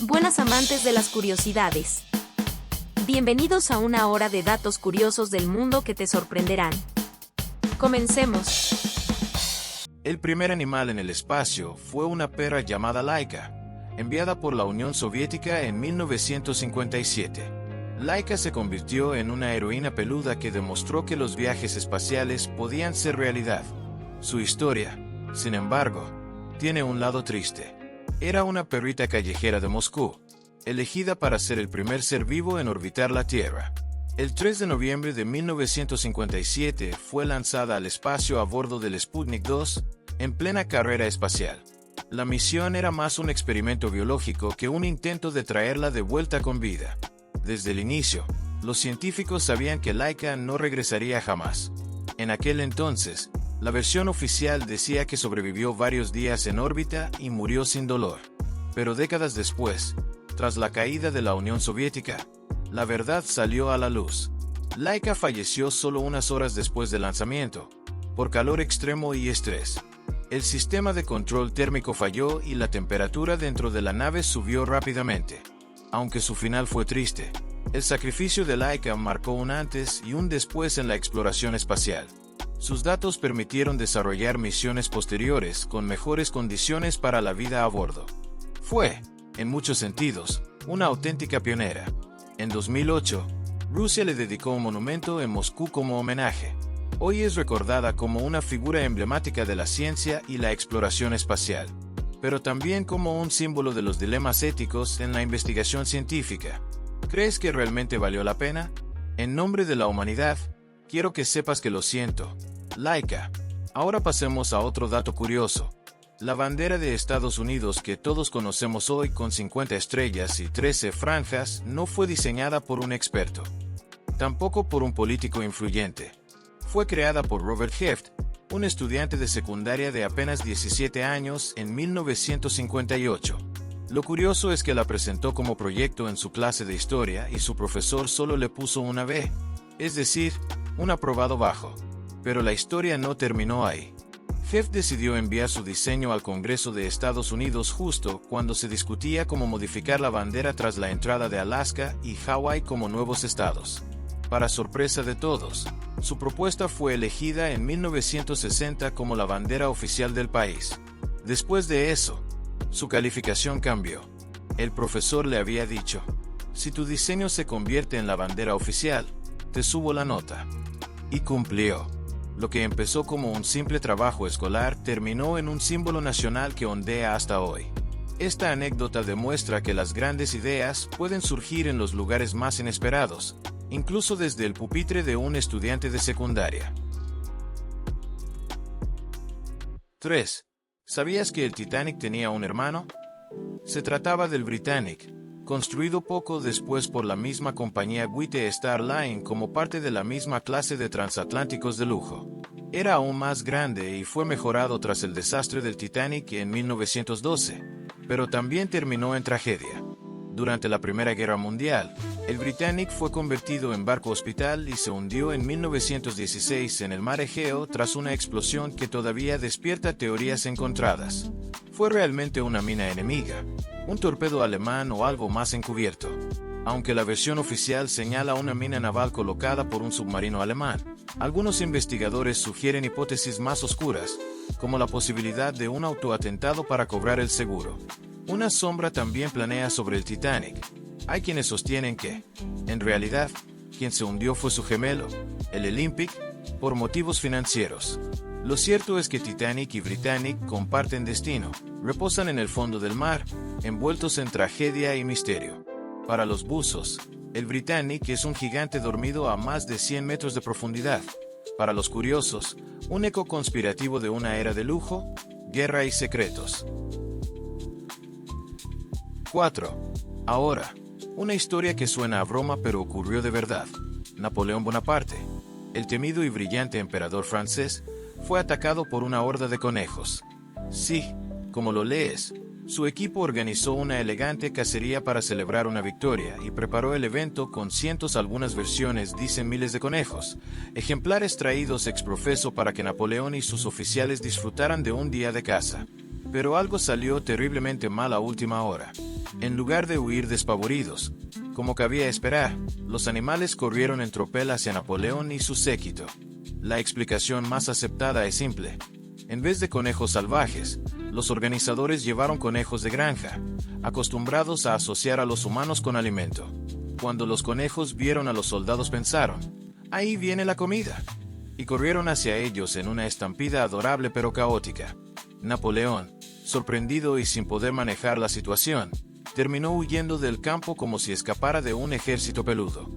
Buenas amantes de las curiosidades. Bienvenidos a una hora de datos curiosos del mundo que te sorprenderán. Comencemos. El primer animal en el espacio fue una perra llamada Laika, enviada por la Unión Soviética en 1957. Laika se convirtió en una heroína peluda que demostró que los viajes espaciales podían ser realidad. Su historia, sin embargo, tiene un lado triste. Era una perrita callejera de Moscú, elegida para ser el primer ser vivo en orbitar la Tierra. El 3 de noviembre de 1957 fue lanzada al espacio a bordo del Sputnik 2, en plena carrera espacial. La misión era más un experimento biológico que un intento de traerla de vuelta con vida. Desde el inicio, los científicos sabían que Laika no regresaría jamás. En aquel entonces, la versión oficial decía que sobrevivió varios días en órbita y murió sin dolor. Pero décadas después, tras la caída de la Unión Soviética, la verdad salió a la luz. Laika falleció solo unas horas después del lanzamiento, por calor extremo y estrés. El sistema de control térmico falló y la temperatura dentro de la nave subió rápidamente. Aunque su final fue triste, el sacrificio de Laika marcó un antes y un después en la exploración espacial. Sus datos permitieron desarrollar misiones posteriores con mejores condiciones para la vida a bordo. Fue, en muchos sentidos, una auténtica pionera. En 2008, Rusia le dedicó un monumento en Moscú como homenaje. Hoy es recordada como una figura emblemática de la ciencia y la exploración espacial, pero también como un símbolo de los dilemas éticos en la investigación científica. ¿Crees que realmente valió la pena? En nombre de la humanidad, quiero que sepas que lo siento, Laika. Ahora pasemos a otro dato curioso. La bandera de Estados Unidos que todos conocemos hoy con 50 estrellas y 13 franjas no fue diseñada por un experto. Tampoco por un político influyente. Fue creada por Robert Heft, un estudiante de secundaria de apenas 17 años en 1958. Lo curioso es que la presentó como proyecto en su clase de historia y su profesor solo le puso una B, es decir, un aprobado bajo. Pero la historia no terminó ahí. Heft decidió enviar su diseño al Congreso de Estados Unidos justo cuando se discutía cómo modificar la bandera tras la entrada de Alaska y Hawái como nuevos estados. Para sorpresa de todos, su propuesta fue elegida en 1960 como la bandera oficial del país. Después de eso, su calificación cambió. El profesor le había dicho: si tu diseño se convierte en la bandera oficial, te subo la nota. Y cumplió. Lo que empezó como un simple trabajo escolar terminó en un símbolo nacional que ondea hasta hoy. Esta anécdota demuestra que las grandes ideas pueden surgir en los lugares más inesperados, incluso desde el pupitre de un estudiante de secundaria. 3. ¿Sabías que el Titanic tenía un hermano? Se trataba del Britannic, construido poco después por la misma compañía White Star Line como parte de la misma clase de transatlánticos de lujo. Era aún más grande y fue mejorado tras el desastre del Titanic en 1912, pero también terminó en tragedia. Durante la Primera Guerra Mundial, el Britannic fue convertido en barco hospital y se hundió en 1916 en el mar Egeo tras una explosión que todavía despierta teorías encontradas. ¿Fue realmente una mina enemiga, un torpedo alemán o algo más encubierto? Aunque la versión oficial señala una mina naval colocada por un submarino alemán, algunos investigadores sugieren hipótesis más oscuras, como la posibilidad de un autoatentado para cobrar el seguro. Una sombra también planea sobre el Titanic. Hay quienes sostienen que, en realidad, quien se hundió fue su gemelo, el Olympic, por motivos financieros. Lo cierto es que Titanic y Britannic comparten destino, reposan en el fondo del mar, envueltos en tragedia y misterio. Para los buzos, el Britannic es un gigante dormido a más de 100 metros de profundidad. Para los curiosos, un eco conspirativo de una era de lujo, guerra y secretos. 4. Ahora, una historia que suena a broma pero ocurrió de verdad. Napoleón Bonaparte, el temido y brillante emperador francés, fue atacado por una horda de conejos. Sí, como lo lees, su equipo organizó una elegante cacería para celebrar una victoria y preparó el evento con cientos, algunas versiones dicen miles de conejos, ejemplares traídos ex profeso para que Napoleón y sus oficiales disfrutaran de un día de caza. Pero algo salió terriblemente mal a última hora. En lugar de huir despavoridos, como cabía esperar, los animales corrieron en tropel hacia Napoleón y su séquito. La explicación más aceptada es simple. En vez de conejos salvajes, los organizadores llevaron conejos de granja, acostumbrados a asociar a los humanos con alimento. Cuando los conejos vieron a los soldados pensaron, «Ahí viene la comida», y corrieron hacia ellos en una estampida adorable pero caótica. Napoleón, sorprendido y sin poder manejar la situación, terminó huyendo del campo como si escapara de un ejército peludo.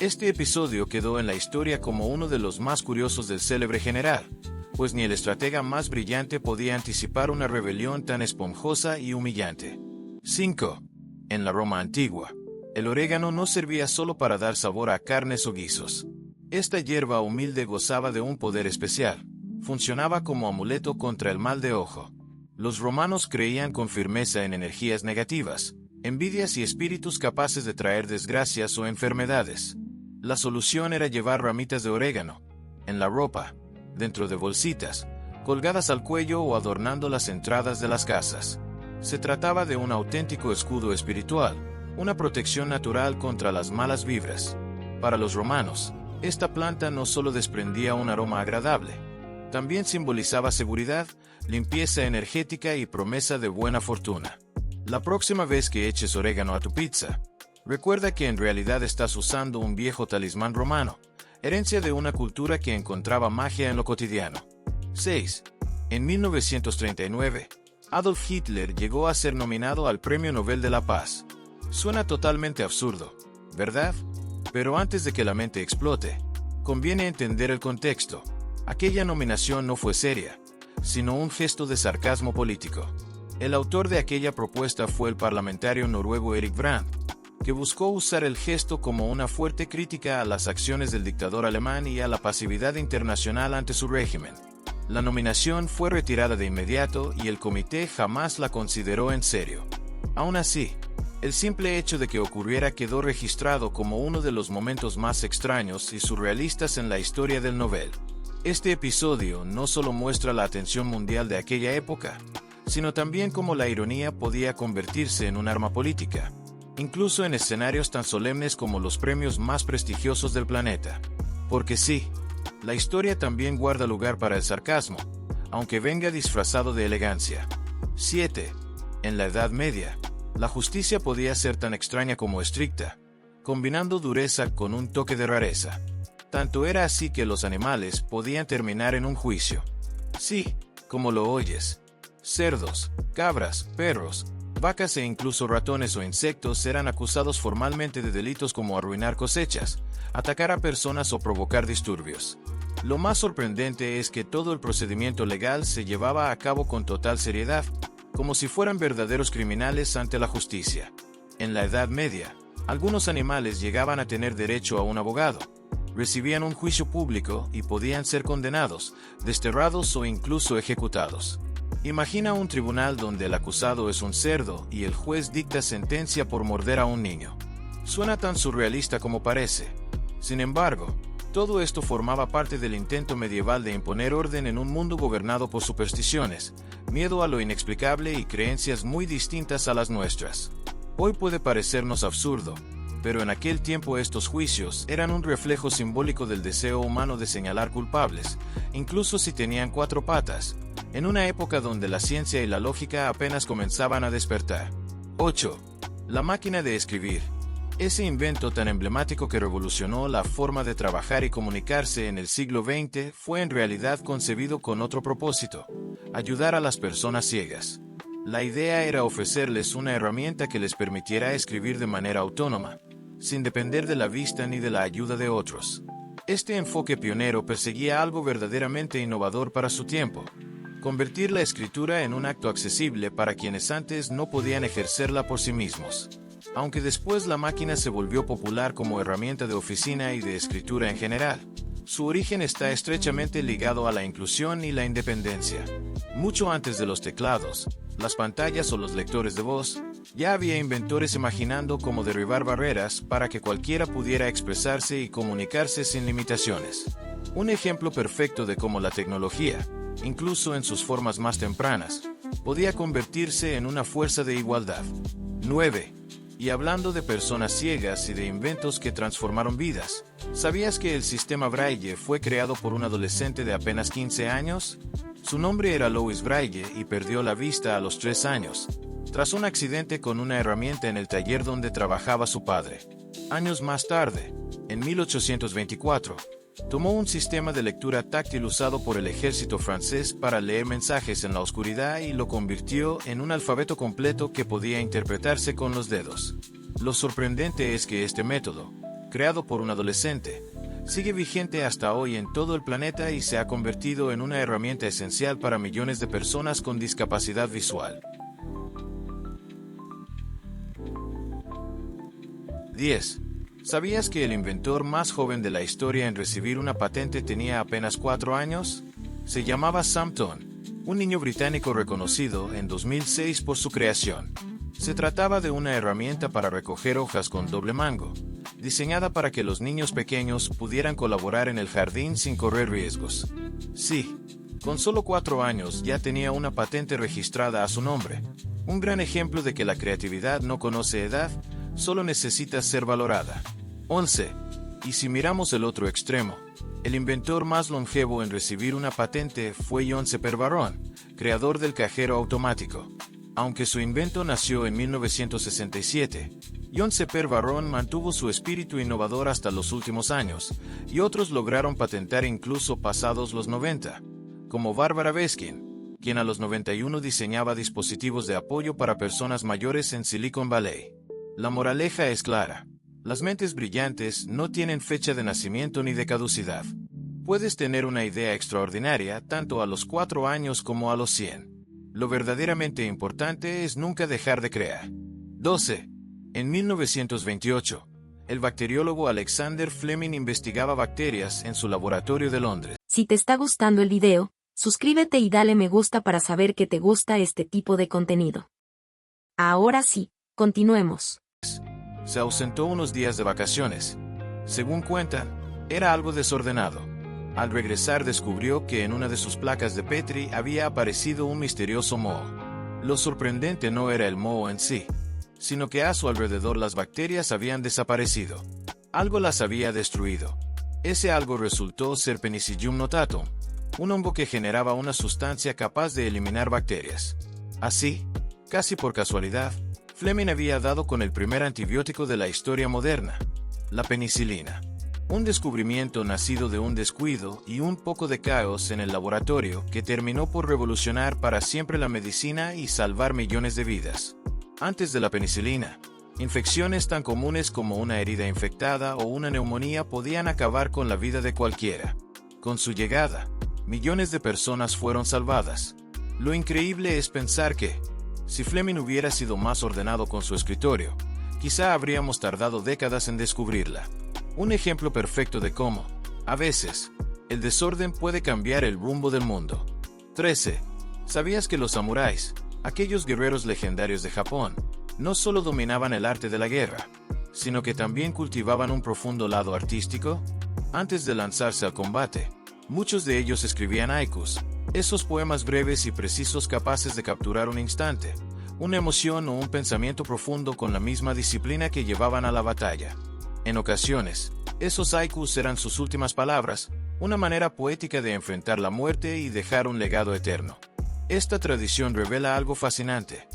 Este episodio quedó en la historia como uno de los más curiosos del célebre general, pues ni el estratega más brillante podía anticipar una rebelión tan esponjosa y humillante. 5. En la Roma antigua, el orégano no servía solo para dar sabor a carnes o guisos. Esta hierba humilde gozaba de un poder especial. Funcionaba como amuleto contra el mal de ojo. Los romanos creían con firmeza en energías negativas, envidias y espíritus capaces de traer desgracias o enfermedades. La solución era llevar ramitas de orégano en la ropa, dentro de bolsitas, colgadas al cuello o adornando las entradas de las casas. Se trataba de un auténtico escudo espiritual, una protección natural contra las malas vibras. Para los romanos, esta planta no solo desprendía un aroma agradable, también simbolizaba seguridad, limpieza energética y promesa de buena fortuna. La próxima vez que eches orégano a tu pizza, recuerda que en realidad estás usando un viejo talismán romano, herencia de una cultura que encontraba magia en lo cotidiano. 6. En 1939, Adolf Hitler llegó a ser nominado al Premio Nobel de la Paz. Suena totalmente absurdo, ¿verdad? Pero antes de que la mente explote, conviene entender el contexto. Aquella nominación no fue seria, sino un gesto de sarcasmo político. El autor de aquella propuesta fue el parlamentario noruego Erik Brandt, que buscó usar el gesto como una fuerte crítica a las acciones del dictador alemán y a la pasividad internacional ante su régimen. La nominación fue retirada de inmediato y el comité jamás la consideró en serio. Aún así, el simple hecho de que ocurriera quedó registrado como uno de los momentos más extraños y surrealistas en la historia del Nobel. Este episodio no solo muestra la atención mundial de aquella época, sino también cómo la ironía podía convertirse en un arma política, incluso en escenarios tan solemnes como los premios más prestigiosos del planeta. Porque sí, la historia también guarda lugar para el sarcasmo, aunque venga disfrazado de elegancia. 7. En la Edad Media, la justicia podía ser tan extraña como estricta, combinando dureza con un toque de rareza. Tanto era así que los animales podían terminar en un juicio. Sí, como lo oyes. Cerdos, cabras, perros, vacas e incluso ratones o insectos eran acusados formalmente de delitos como arruinar cosechas, atacar a personas o provocar disturbios. Lo más sorprendente es que todo el procedimiento legal se llevaba a cabo con total seriedad, como si fueran verdaderos criminales ante la justicia. En la Edad Media, algunos animales llegaban a tener derecho a un abogado, recibían un juicio público y podían ser condenados, desterrados o incluso ejecutados. Imagina un tribunal donde el acusado es un cerdo y el juez dicta sentencia por morder a un niño. Suena tan surrealista como parece. Sin embargo, todo esto formaba parte del intento medieval de imponer orden en un mundo gobernado por supersticiones, miedo a lo inexplicable y creencias muy distintas a las nuestras. Hoy puede parecernos absurdo, pero en aquel tiempo estos juicios eran un reflejo simbólico del deseo humano de señalar culpables, incluso si tenían 4 patas, en una época donde la ciencia y la lógica apenas comenzaban a despertar. 8. La máquina de escribir. Ese invento tan emblemático que revolucionó la forma de trabajar y comunicarse en el siglo XX fue en realidad concebido con otro propósito: ayudar a las personas ciegas. La idea era ofrecerles una herramienta que les permitiera escribir de manera autónoma, sin depender de la vista ni de la ayuda de otros. Este enfoque pionero perseguía algo verdaderamente innovador para su tiempo: convertir la escritura en un acto accesible para quienes antes no podían ejercerla por sí mismos. Aunque después la máquina se volvió popular como herramienta de oficina y de escritura en general, su origen está estrechamente ligado a la inclusión y la independencia. Mucho antes de los teclados, las pantallas o los lectores de voz, ya había inventores imaginando cómo derribar barreras para que cualquiera pudiera expresarse y comunicarse sin limitaciones. Un ejemplo perfecto de cómo la tecnología, incluso en sus formas más tempranas, podía convertirse en una fuerza de igualdad. 9. Y hablando de personas ciegas y de inventos que transformaron vidas, ¿sabías que el sistema Braille fue creado por un adolescente de apenas 15 años? Su nombre era Louis Braille y perdió la vista a los 3 años, tras un accidente con una herramienta en el taller donde trabajaba su padre. Años más tarde, en 1824, tomó un sistema de lectura táctil usado por el ejército francés para leer mensajes en la oscuridad y lo convirtió en un alfabeto completo que podía interpretarse con los dedos. Lo sorprendente es que este método, creado por un adolescente, sigue vigente hasta hoy en todo el planeta y se ha convertido en una herramienta esencial para millones de personas con discapacidad visual. 10. ¿Sabías que el inventor más joven de la historia en recibir una patente tenía apenas 4 años? Se llamaba Sam Toone, un niño británico reconocido en 2006 por su creación. Se trataba de una herramienta para recoger hojas con doble mango, diseñada para que los niños pequeños pudieran colaborar en el jardín sin correr riesgos. Sí, con solo 4 años ya tenía una patente registrada a su nombre. Un gran ejemplo de que la creatividad no conoce edad, solo necesita ser valorada. 11. Y si miramos el otro extremo, el inventor más longevo en recibir una patente fue John Seper-Varron, creador del cajero automático. Aunque su invento nació en 1967, John Seper-Varron mantuvo su espíritu innovador hasta los últimos años, y otros lograron patentar incluso pasados los 90, como Barbara Beskin, quien a los 91 diseñaba dispositivos de apoyo para personas mayores en Silicon Valley. La moraleja es clara. Las mentes brillantes no tienen fecha de nacimiento ni de caducidad. Puedes tener una idea extraordinaria tanto a los 4 años como a los 100. Lo verdaderamente importante es nunca dejar de crear. 12. En 1928, el bacteriólogo Alexander Fleming investigaba bacterias en su laboratorio de Londres. Si te está gustando el video, suscríbete y dale me gusta para saber que te gusta este tipo de contenido. Ahora sí, continuemos. Se ausentó unos días de vacaciones. Según cuentan, era algo desordenado. Al regresar descubrió que en una de sus placas de Petri había aparecido un misterioso moho. Lo sorprendente no era el moho en sí, sino que a su alrededor las bacterias habían desaparecido. Algo las había destruido. Ese algo resultó ser Penicillium notatum, un hongo que generaba una sustancia capaz de eliminar bacterias. Así, casi por casualidad, Fleming había dado con el primer antibiótico de la historia moderna, la penicilina. Un descubrimiento nacido de un descuido y un poco de caos en el laboratorio que terminó por revolucionar para siempre la medicina y salvar millones de vidas. Antes de la penicilina, infecciones tan comunes como una herida infectada o una neumonía podían acabar con la vida de cualquiera. Con su llegada, millones de personas fueron salvadas. Lo increíble es pensar que, si Fleming hubiera sido más ordenado con su escritorio, quizá habríamos tardado décadas en descubrirla. Un ejemplo perfecto de cómo, a veces, el desorden puede cambiar el rumbo del mundo. 13. ¿Sabías que los samuráis, aquellos guerreros legendarios de Japón, no solo dominaban el arte de la guerra, sino que también cultivaban un profundo lado artístico? Antes de lanzarse al combate, muchos de ellos escribían haikus, esos poemas breves y precisos capaces de capturar un instante, una emoción o un pensamiento profundo con la misma disciplina que llevaban a la batalla. En ocasiones, esos haikus eran sus últimas palabras, una manera poética de enfrentar la muerte y dejar un legado eterno. Esta tradición revela algo fascinante.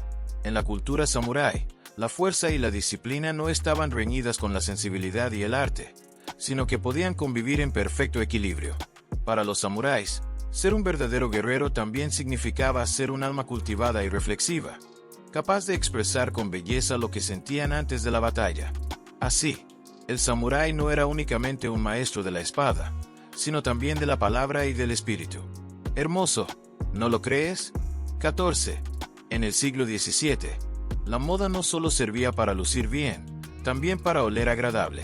En la cultura samurái, la fuerza y la disciplina no estaban reñidas con la sensibilidad y el arte, sino que podían convivir en perfecto equilibrio. Para los samuráis, ser un verdadero guerrero también significaba ser un alma cultivada y reflexiva, capaz de expresar con belleza lo que sentían antes de la batalla. Así, el samurái no era únicamente un maestro de la espada, sino también de la palabra y del espíritu. Hermoso, ¿no lo crees? 14. En el siglo XVII, la moda no solo servía para lucir bien, también para oler agradable.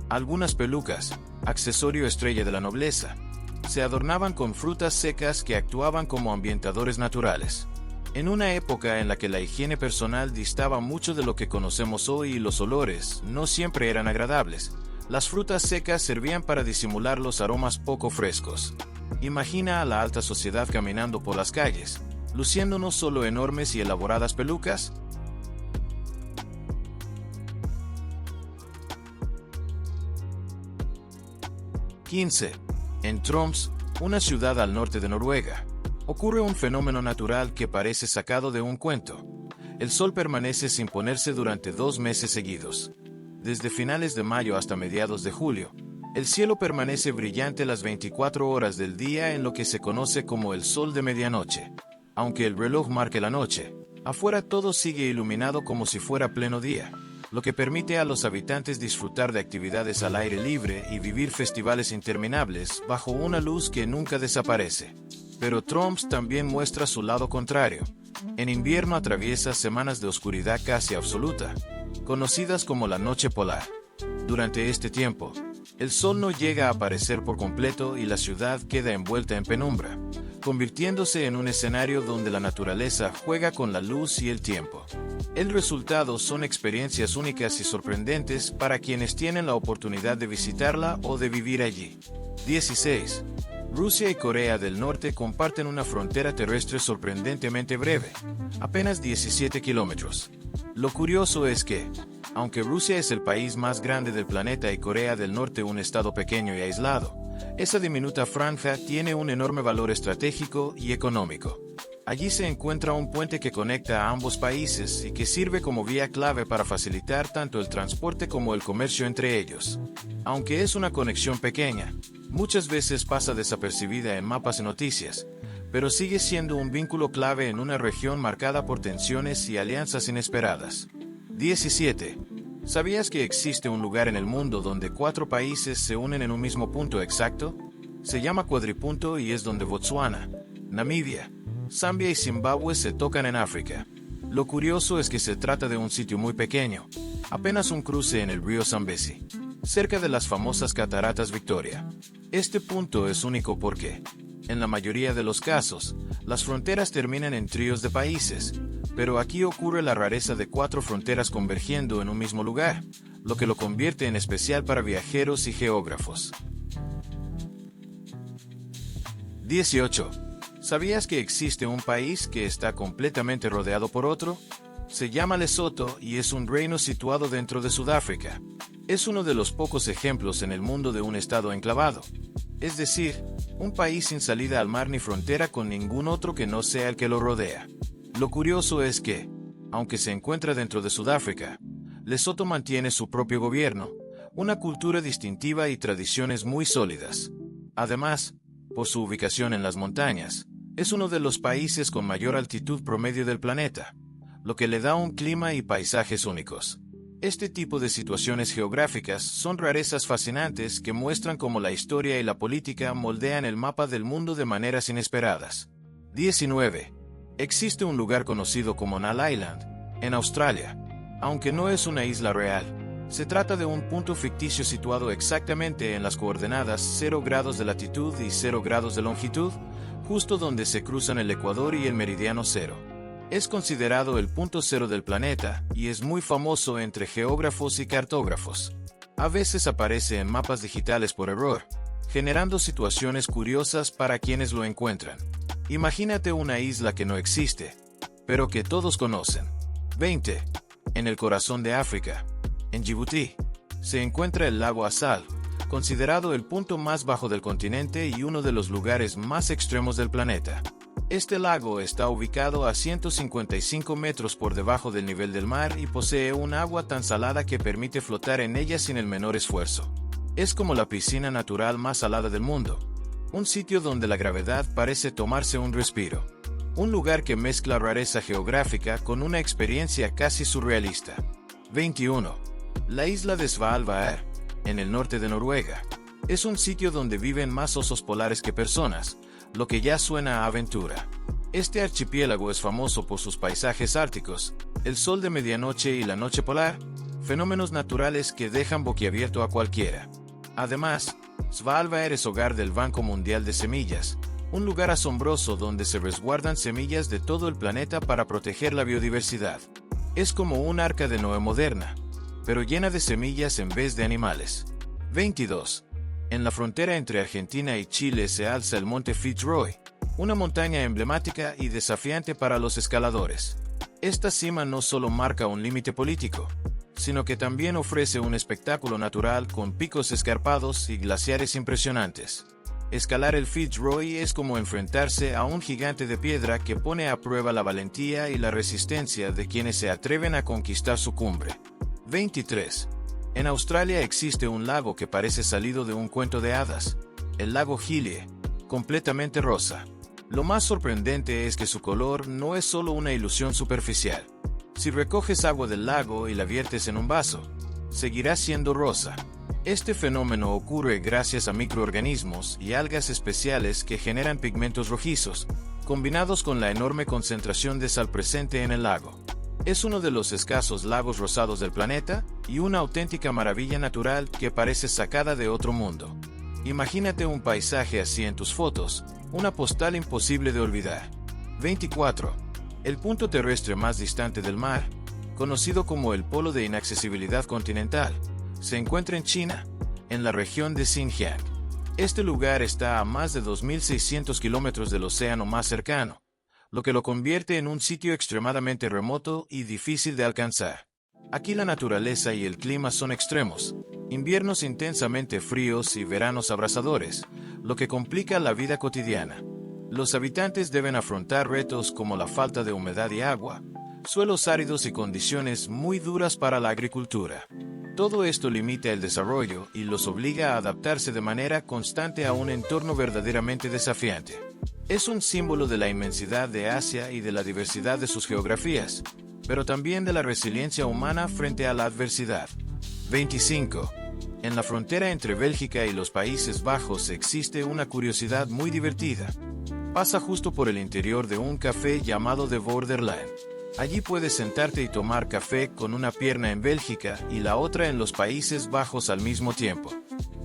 Algunas pelucas, accesorio estrella de la nobleza, se adornaban con frutas secas que actuaban como ambientadores naturales. En una época en la que la higiene personal distaba mucho de lo que conocemos hoy y los olores no siempre eran agradables, las frutas secas servían para disimular los aromas poco frescos. Imagina a la alta sociedad caminando por las calles, luciendo no solo enormes y elaboradas pelucas. (15) En Troms, una ciudad al norte de Noruega, ocurre un fenómeno natural que parece sacado de un cuento. El sol permanece sin ponerse durante 2 meses seguidos. Desde finales de mayo hasta mediados de julio, el cielo permanece brillante las 24 horas del día en lo que se conoce como el sol de medianoche. Aunque el reloj marque la noche, afuera todo sigue iluminado como si fuera pleno día, lo que permite a los habitantes disfrutar de actividades al aire libre y vivir festivales interminables bajo una luz que nunca desaparece. Pero Troms también muestra su lado contrario. En invierno atraviesa semanas de oscuridad casi absoluta, conocidas como la noche polar. Durante este tiempo, el sol no llega a aparecer por completo y la ciudad queda envuelta en penumbra, convirtiéndose en un escenario donde la naturaleza juega con la luz y el tiempo. El resultado son experiencias únicas y sorprendentes para quienes tienen la oportunidad de visitarla o de vivir allí. 16. Rusia y Corea del Norte comparten una frontera terrestre sorprendentemente breve, apenas 17 kilómetros. Lo curioso es que, aunque Rusia es el país más grande del planeta y Corea del Norte un estado pequeño y aislado, esa diminuta franja tiene un enorme valor estratégico y económico. Allí se encuentra un puente que conecta a ambos países y que sirve como vía clave para facilitar tanto el transporte como el comercio entre ellos. Aunque es una conexión pequeña, muchas veces pasa desapercibida en mapas y noticias, pero sigue siendo un vínculo clave en una región marcada por tensiones y alianzas inesperadas. 17. ¿Sabías que existe un lugar en el mundo donde 4 países se unen en un mismo punto exacto? Se llama cuadripunto y es donde Botsuana, Namibia, Zambia y Zimbabue se tocan en África. Lo curioso es que se trata de un sitio muy pequeño, apenas un cruce en el río Zambezi, cerca de las famosas cataratas Victoria. Este punto es único porque, en la mayoría de los casos, las fronteras terminan en tríos de países, pero aquí ocurre la rareza de 4 fronteras convergiendo en un mismo lugar, lo que lo convierte en especial para viajeros y geógrafos. 18. ¿Sabías que existe un país que está completamente rodeado por otro? Se llama Lesoto y es un reino situado dentro de Sudáfrica. Es uno de los pocos ejemplos en el mundo de un estado enclavado, es decir, un país sin salida al mar ni frontera con ningún otro que no sea el que lo rodea. Lo curioso es que, aunque se encuentra dentro de Sudáfrica, Lesoto mantiene su propio gobierno, una cultura distintiva y tradiciones muy sólidas. Además, por su ubicación en las montañas, es uno de los países con mayor altitud promedio del planeta, lo que le da un clima y paisajes únicos. Este tipo de situaciones geográficas son rarezas fascinantes que muestran cómo la historia y la política moldean el mapa del mundo de maneras inesperadas. 19. Existe un lugar conocido como Null Island, en Australia. Aunque no es una isla real, se trata de un punto ficticio situado exactamente en las coordenadas 0 grados de latitud y 0 grados de longitud, justo donde se cruzan el ecuador y el meridiano cero. Es considerado el punto cero del planeta y es muy famoso entre geógrafos y cartógrafos. A veces aparece en mapas digitales por error, generando situaciones curiosas para quienes lo encuentran. Imagínate una isla que no existe, pero que todos conocen. 20. En el corazón de África, en Djibouti, se encuentra el lago Assal, considerado el punto más bajo del continente y uno de los lugares más extremos del planeta. Este lago está ubicado a 155 metros por debajo del nivel del mar y posee un agua tan salada que permite flotar en ella sin el menor esfuerzo. Es como la piscina natural más salada del mundo, un sitio donde la gravedad parece tomarse un respiro. Un lugar que mezcla rareza geográfica con una experiencia casi surrealista. 21. La isla de Svalbard, en el norte de Noruega, es un sitio donde viven más osos polares que personas, lo que ya suena a aventura. Este archipiélago es famoso por sus paisajes árticos, el sol de medianoche y la noche polar, fenómenos naturales que dejan boquiabierto a cualquiera. Además, Svalbard es hogar del Banco Mundial de Semillas, un lugar asombroso donde se resguardan semillas de todo el planeta para proteger la biodiversidad. Es como un arca de Noé moderna, pero llena de semillas en vez de animales. 22. En la frontera entre Argentina y Chile se alza el monte Fitzroy, una montaña emblemática y desafiante para los escaladores. Esta cima no solo marca un límite político, sino que también ofrece un espectáculo natural con picos escarpados y glaciares impresionantes. Escalar el Fitzroy es como enfrentarse a un gigante de piedra que pone a prueba la valentía y la resistencia de quienes se atreven a conquistar su cumbre. 23. En Australia existe un lago que parece salido de un cuento de hadas, el lago Gili, completamente rosa. Lo más sorprendente es que su color no es solo una ilusión superficial. Si recoges agua del lago y la viertes en un vaso, seguirá siendo rosa. Este fenómeno ocurre gracias a microorganismos y algas especiales que generan pigmentos rojizos, combinados con la enorme concentración de sal presente en el lago. Es uno de los escasos lagos rosados del planeta y una auténtica maravilla natural que parece sacada de otro mundo. Imagínate un paisaje así en tus fotos, una postal imposible de olvidar. 24. El punto terrestre más distante del mar, conocido como el polo de inaccesibilidad continental, se encuentra en China, en la región de Xinjiang. Este lugar está a más de 2.600 kilómetros del océano más cercano, lo que lo convierte en un sitio extremadamente remoto y difícil de alcanzar. Aquí la naturaleza y el clima son extremos, inviernos intensamente fríos y veranos abrasadores, lo que complica la vida cotidiana. Los habitantes deben afrontar retos como la falta de humedad y agua, suelos áridos y condiciones muy duras para la agricultura. Todo esto limita el desarrollo y los obliga a adaptarse de manera constante a un entorno verdaderamente desafiante. Es un símbolo de la inmensidad de Asia y de la diversidad de sus geografías, pero también de la resiliencia humana frente a la adversidad. 25. En la frontera entre Bélgica y los Países Bajos existe una curiosidad muy divertida. Pasa justo por el interior de un café llamado The Borderland. Allí puedes sentarte y tomar café con una pierna en Bélgica y la otra en los Países Bajos al mismo tiempo.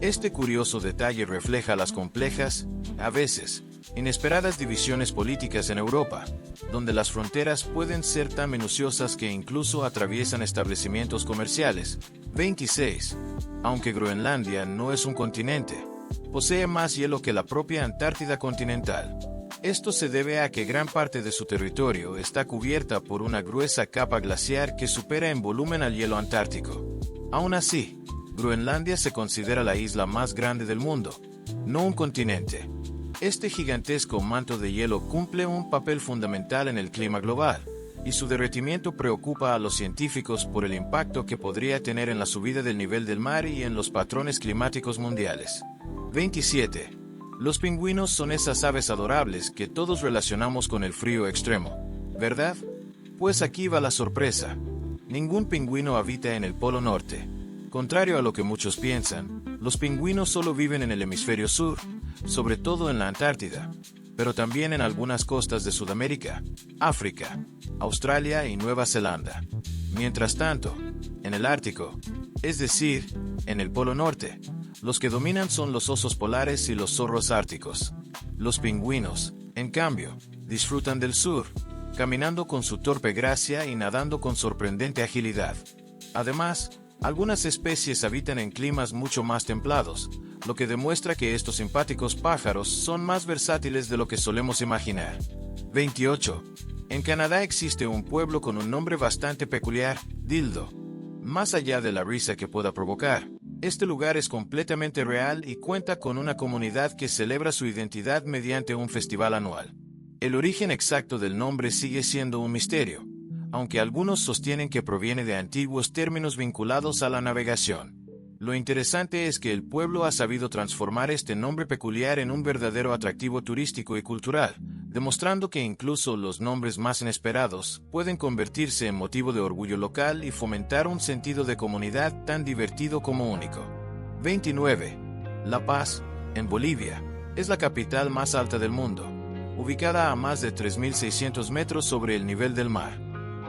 Este curioso detalle refleja las complejas, a veces, inesperadas divisiones políticas en Europa, donde las fronteras pueden ser tan minuciosas que incluso atraviesan establecimientos comerciales. 26. Aunque Groenlandia no es un continente, posee más hielo que la propia Antártida continental. Esto se debe a que gran parte de su territorio está cubierta por una gruesa capa glaciar que supera en volumen al hielo antártico. Aún así, Groenlandia se considera la isla más grande del mundo, no un continente. Este gigantesco manto de hielo cumple un papel fundamental en el clima global, y su derretimiento preocupa a los científicos por el impacto que podría tener en la subida del nivel del mar y en los patrones climáticos mundiales. 27. Los pingüinos son esas aves adorables que todos relacionamos con el frío extremo, ¿verdad? Pues aquí va la sorpresa. Ningún pingüino habita en el Polo Norte. Contrario a lo que muchos piensan, los pingüinos solo viven en el hemisferio sur, sobre todo en la Antártida, pero también en algunas costas de Sudamérica, África, Australia y Nueva Zelanda. Mientras tanto, en el Ártico, es decir, en el Polo Norte, los que dominan son los osos polares y los zorros árticos. Los pingüinos, en cambio, disfrutan del sur, caminando con su torpe gracia y nadando con sorprendente agilidad. Además, algunas especies habitan en climas mucho más templados, lo que demuestra que estos simpáticos pájaros son más versátiles de lo que solemos imaginar. 28. En Canadá existe un pueblo con un nombre bastante peculiar, Dildo. Más allá de la risa que pueda provocar, este lugar es completamente real y cuenta con una comunidad que celebra su identidad mediante un festival anual. El origen exacto del nombre sigue siendo un misterio, aunque algunos sostienen que proviene de antiguos términos vinculados a la navegación. Lo interesante es que el pueblo ha sabido transformar este nombre peculiar en un verdadero atractivo turístico y cultural, demostrando que incluso los nombres más inesperados pueden convertirse en motivo de orgullo local y fomentar un sentido de comunidad tan divertido como único. 29. La Paz, en Bolivia, es la capital más alta del mundo, ubicada a más de 3.600 metros sobre el nivel del mar.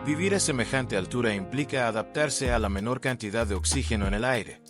Vivir a semejante altura implica adaptarse a la menor cantidad de oxígeno en el aire,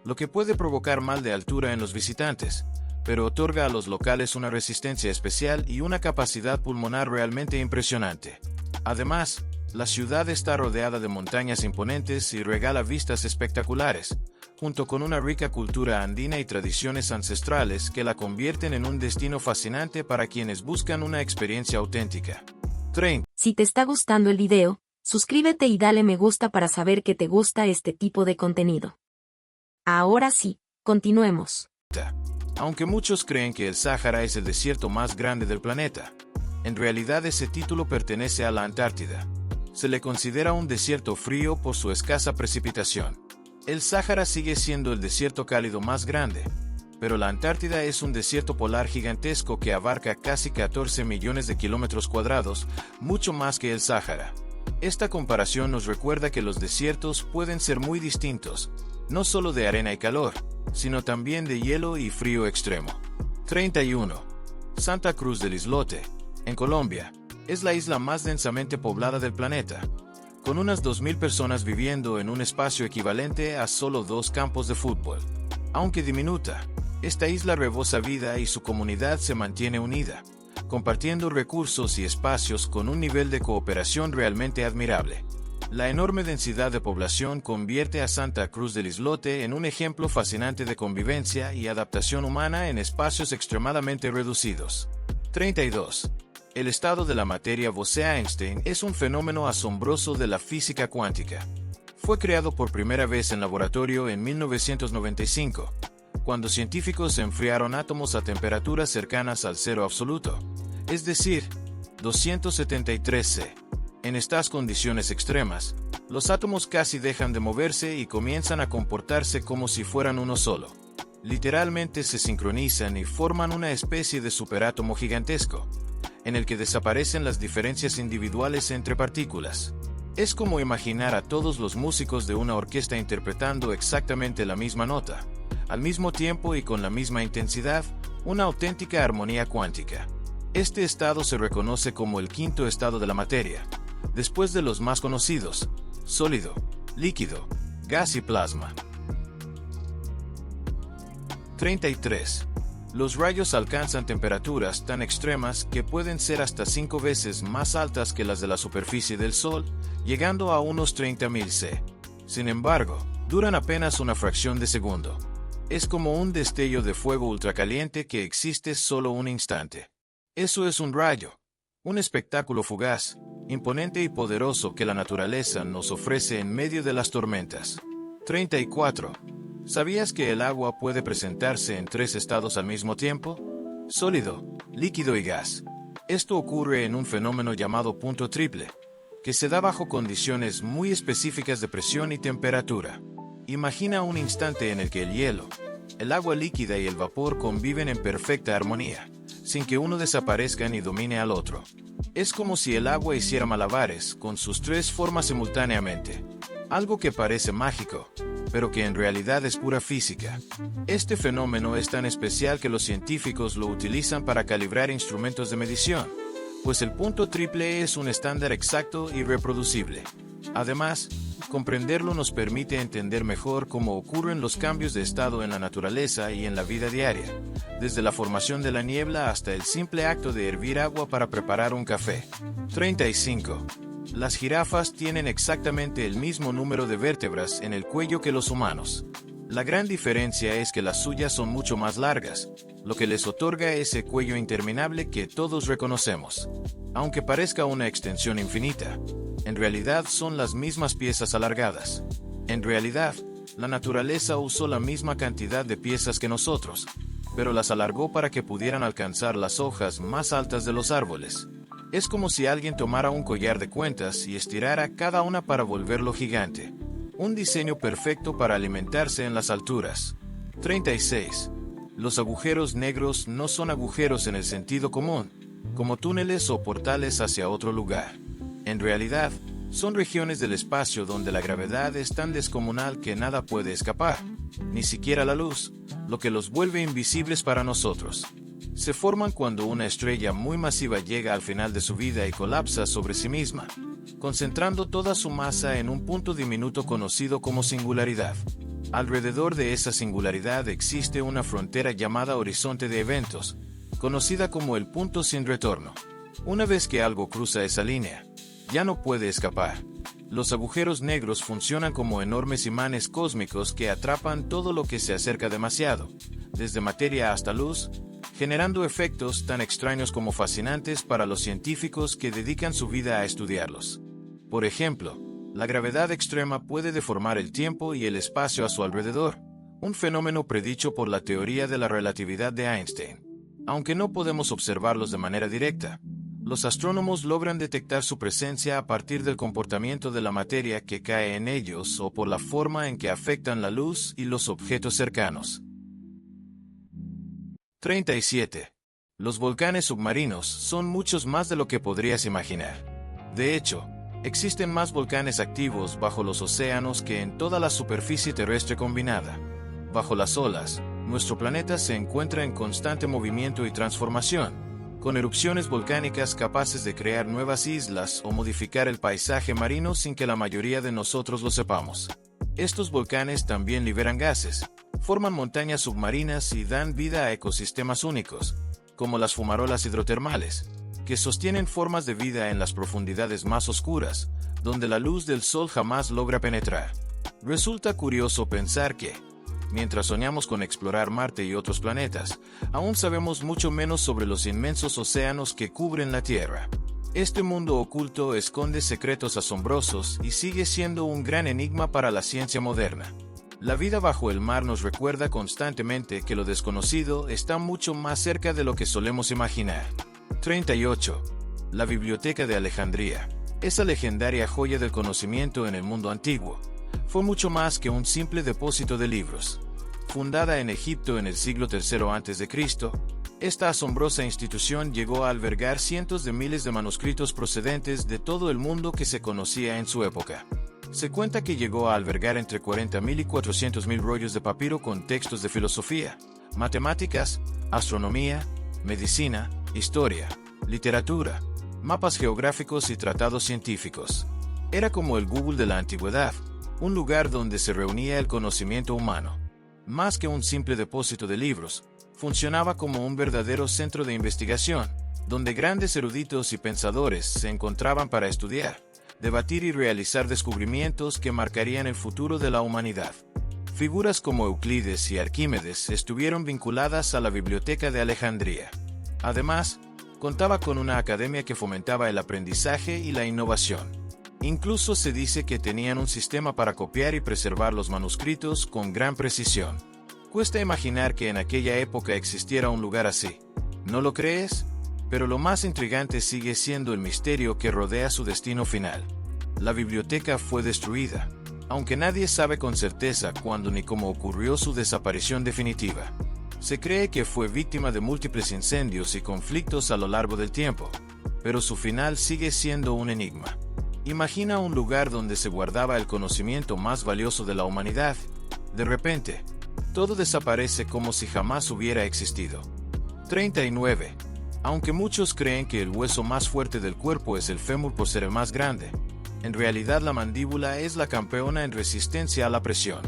lo que puede provocar mal de altura en los visitantes, pero otorga a los locales una resistencia especial y una capacidad pulmonar realmente impresionante. Además, la ciudad está rodeada de montañas imponentes y regala vistas espectaculares, junto con una rica cultura andina y tradiciones ancestrales que la convierten en un destino fascinante para quienes buscan una experiencia auténtica. 30. Si te está gustando el video, suscríbete y dale me gusta para saber que te gusta este tipo de contenido. Ahora sí, continuemos. Aunque muchos creen que el Sáhara es el desierto más grande del planeta, en realidad ese título pertenece a la Antártida. Se le considera un desierto frío por su escasa precipitación. El Sáhara sigue siendo el desierto cálido más grande, pero la Antártida es un desierto polar gigantesco que abarca casi 14 millones de kilómetros cuadrados, mucho más que el Sáhara. Esta comparación nos recuerda que los desiertos pueden ser muy distintos, no solo de arena y calor, sino también de hielo y frío extremo. 31. Santa Cruz del Islote, en Colombia, es la isla más densamente poblada del planeta, con unas 2.000 personas viviendo en un espacio equivalente a solo 2 campos de fútbol. Aunque diminuta, esta isla rebosa vida y su comunidad se mantiene unida, compartiendo recursos y espacios con un nivel de cooperación realmente admirable. La enorme densidad de población convierte a Santa Cruz del Islote en un ejemplo fascinante de convivencia y adaptación humana en espacios extremadamente reducidos. 32. El estado de la materia Bose-Einstein es un fenómeno asombroso de la física cuántica. Fue creado por primera vez en laboratorio en 1995, cuando científicos enfriaron átomos a temperaturas cercanas al cero absoluto, es decir, 273 C. En estas condiciones extremas, los átomos casi dejan de moverse y comienzan a comportarse como si fueran uno solo. Literalmente se sincronizan y forman una especie de superátomo gigantesco, en el que desaparecen las diferencias individuales entre partículas. Es como imaginar a todos los músicos de una orquesta interpretando exactamente la misma nota, al mismo tiempo y con la misma intensidad, una auténtica armonía cuántica. Este estado se reconoce como el quinto estado de la materia, después de los más conocidos: sólido, líquido, gas y plasma. 33. Los rayos alcanzan temperaturas tan extremas que pueden ser hasta 5 veces más altas que las de la superficie del Sol, llegando a unos 30.000 C. Sin embargo, duran apenas una fracción de segundo. Es como un destello de fuego ultracaliente que existe solo un instante. Eso es un rayo, un espectáculo fugaz, imponente y poderoso que la naturaleza nos ofrece en medio de las tormentas. 34. ¿Sabías que el agua puede presentarse en 3 estados al mismo tiempo? Sólido, líquido y gas. Esto ocurre en un fenómeno llamado punto triple, que se da bajo condiciones muy específicas de presión y temperatura. Imagina un instante en el que el hielo, el agua líquida y el vapor conviven en perfecta armonía, sin que uno desaparezca ni domine al otro. Es como si el agua hiciera malabares con sus 3 formas simultáneamente. Algo que parece mágico, pero que en realidad es pura física. Este fenómeno es tan especial que los científicos lo utilizan para calibrar instrumentos de medición, pues el punto triple es un estándar exacto y reproducible. Además, comprenderlo nos permite entender mejor cómo ocurren los cambios de estado en la naturaleza y en la vida diaria, desde la formación de la niebla hasta el simple acto de hervir agua para preparar un café. 35. Las jirafas tienen exactamente el mismo número de vértebras en el cuello que los humanos. La gran diferencia es que las suyas son mucho más largas, lo que les otorga ese cuello interminable que todos reconocemos. Aunque parezca una extensión infinita, en realidad son las mismas piezas alargadas. En realidad, la naturaleza usó la misma cantidad de piezas que nosotros, pero las alargó para que pudieran alcanzar las hojas más altas de los árboles. Es como si alguien tomara un collar de cuentas y estirara cada una para volverlo gigante. Un diseño perfecto para alimentarse en las alturas. 36. Los agujeros negros no son agujeros en el sentido común, como túneles o portales hacia otro lugar. En realidad, son regiones del espacio donde la gravedad es tan descomunal que nada puede escapar, ni siquiera la luz, lo que los vuelve invisibles para nosotros. Se forman cuando una estrella muy masiva llega al final de su vida y colapsa sobre sí misma, concentrando toda su masa en un punto diminuto conocido como singularidad. Alrededor de esa singularidad existe una frontera llamada horizonte de eventos, conocida como el punto sin retorno. Una vez que algo cruza esa línea, ya no puede escapar. Los agujeros negros funcionan como enormes imanes cósmicos que atrapan todo lo que se acerca demasiado, desde materia hasta luz, generando efectos tan extraños como fascinantes para los científicos que dedican su vida a estudiarlos. Por ejemplo, la gravedad extrema puede deformar el tiempo y el espacio a su alrededor, un fenómeno predicho por la teoría de la relatividad de Einstein. Aunque no podemos observarlos de manera directa, los astrónomos logran detectar su presencia a partir del comportamiento de la materia que cae en ellos o por la forma en que afectan la luz y los objetos cercanos. 37. Los volcanes submarinos son muchos más de lo que podrías imaginar. De hecho, existen más volcanes activos bajo los océanos que en toda la superficie terrestre combinada. Bajo las olas, nuestro planeta se encuentra en constante movimiento y transformación, con erupciones volcánicas capaces de crear nuevas islas o modificar el paisaje marino sin que la mayoría de nosotros lo sepamos. Estos volcanes también liberan gases, forman montañas submarinas y dan vida a ecosistemas únicos, como las fumarolas hidrotermales, que sostienen formas de vida en las profundidades más oscuras, donde la luz del sol jamás logra penetrar. Resulta curioso pensar que, mientras soñamos con explorar Marte y otros planetas, aún sabemos mucho menos sobre los inmensos océanos que cubren la Tierra. Este mundo oculto esconde secretos asombrosos y sigue siendo un gran enigma para la ciencia moderna. La vida bajo el mar nos recuerda constantemente que lo desconocido está mucho más cerca de lo que solemos imaginar. 38. La Biblioteca de Alejandría. Esa legendaria joya del conocimiento en el mundo antiguo fue mucho más que un simple depósito de libros. Fundada en Egipto en el siglo III a.C., esta asombrosa institución llegó a albergar cientos de miles de manuscritos procedentes de todo el mundo que se conocía en su época. Se cuenta que llegó a albergar entre 40.000 y 400.000 rollos de papiro con textos de filosofía, matemáticas, astronomía, medicina, historia, literatura, mapas geográficos y tratados científicos. Era como el Google de la antigüedad, un lugar donde se reunía el conocimiento humano. Más que un simple depósito de libros, funcionaba como un verdadero centro de investigación, donde grandes eruditos y pensadores se encontraban para estudiar, debatir y realizar descubrimientos que marcarían el futuro de la humanidad. Figuras como Euclides y Arquímedes estuvieron vinculadas a la Biblioteca de Alejandría. Además, contaba con una academia que fomentaba el aprendizaje y la innovación. Incluso se dice que tenían un sistema para copiar y preservar los manuscritos con gran precisión. Cuesta imaginar que en aquella época existiera un lugar así. ¿No lo crees? Pero lo más intrigante sigue siendo el misterio que rodea su destino final. La biblioteca fue destruida, aunque nadie sabe con certeza cuándo ni cómo ocurrió su desaparición definitiva. Se cree que fue víctima de múltiples incendios y conflictos a lo largo del tiempo, pero su final sigue siendo un enigma. Imagina un lugar donde se guardaba el conocimiento más valioso de la humanidad. De repente, todo desaparece como si jamás hubiera existido. 39. Aunque muchos creen que el hueso más fuerte del cuerpo es el fémur por ser el más grande, en realidad la mandíbula es la campeona en resistencia a la presión.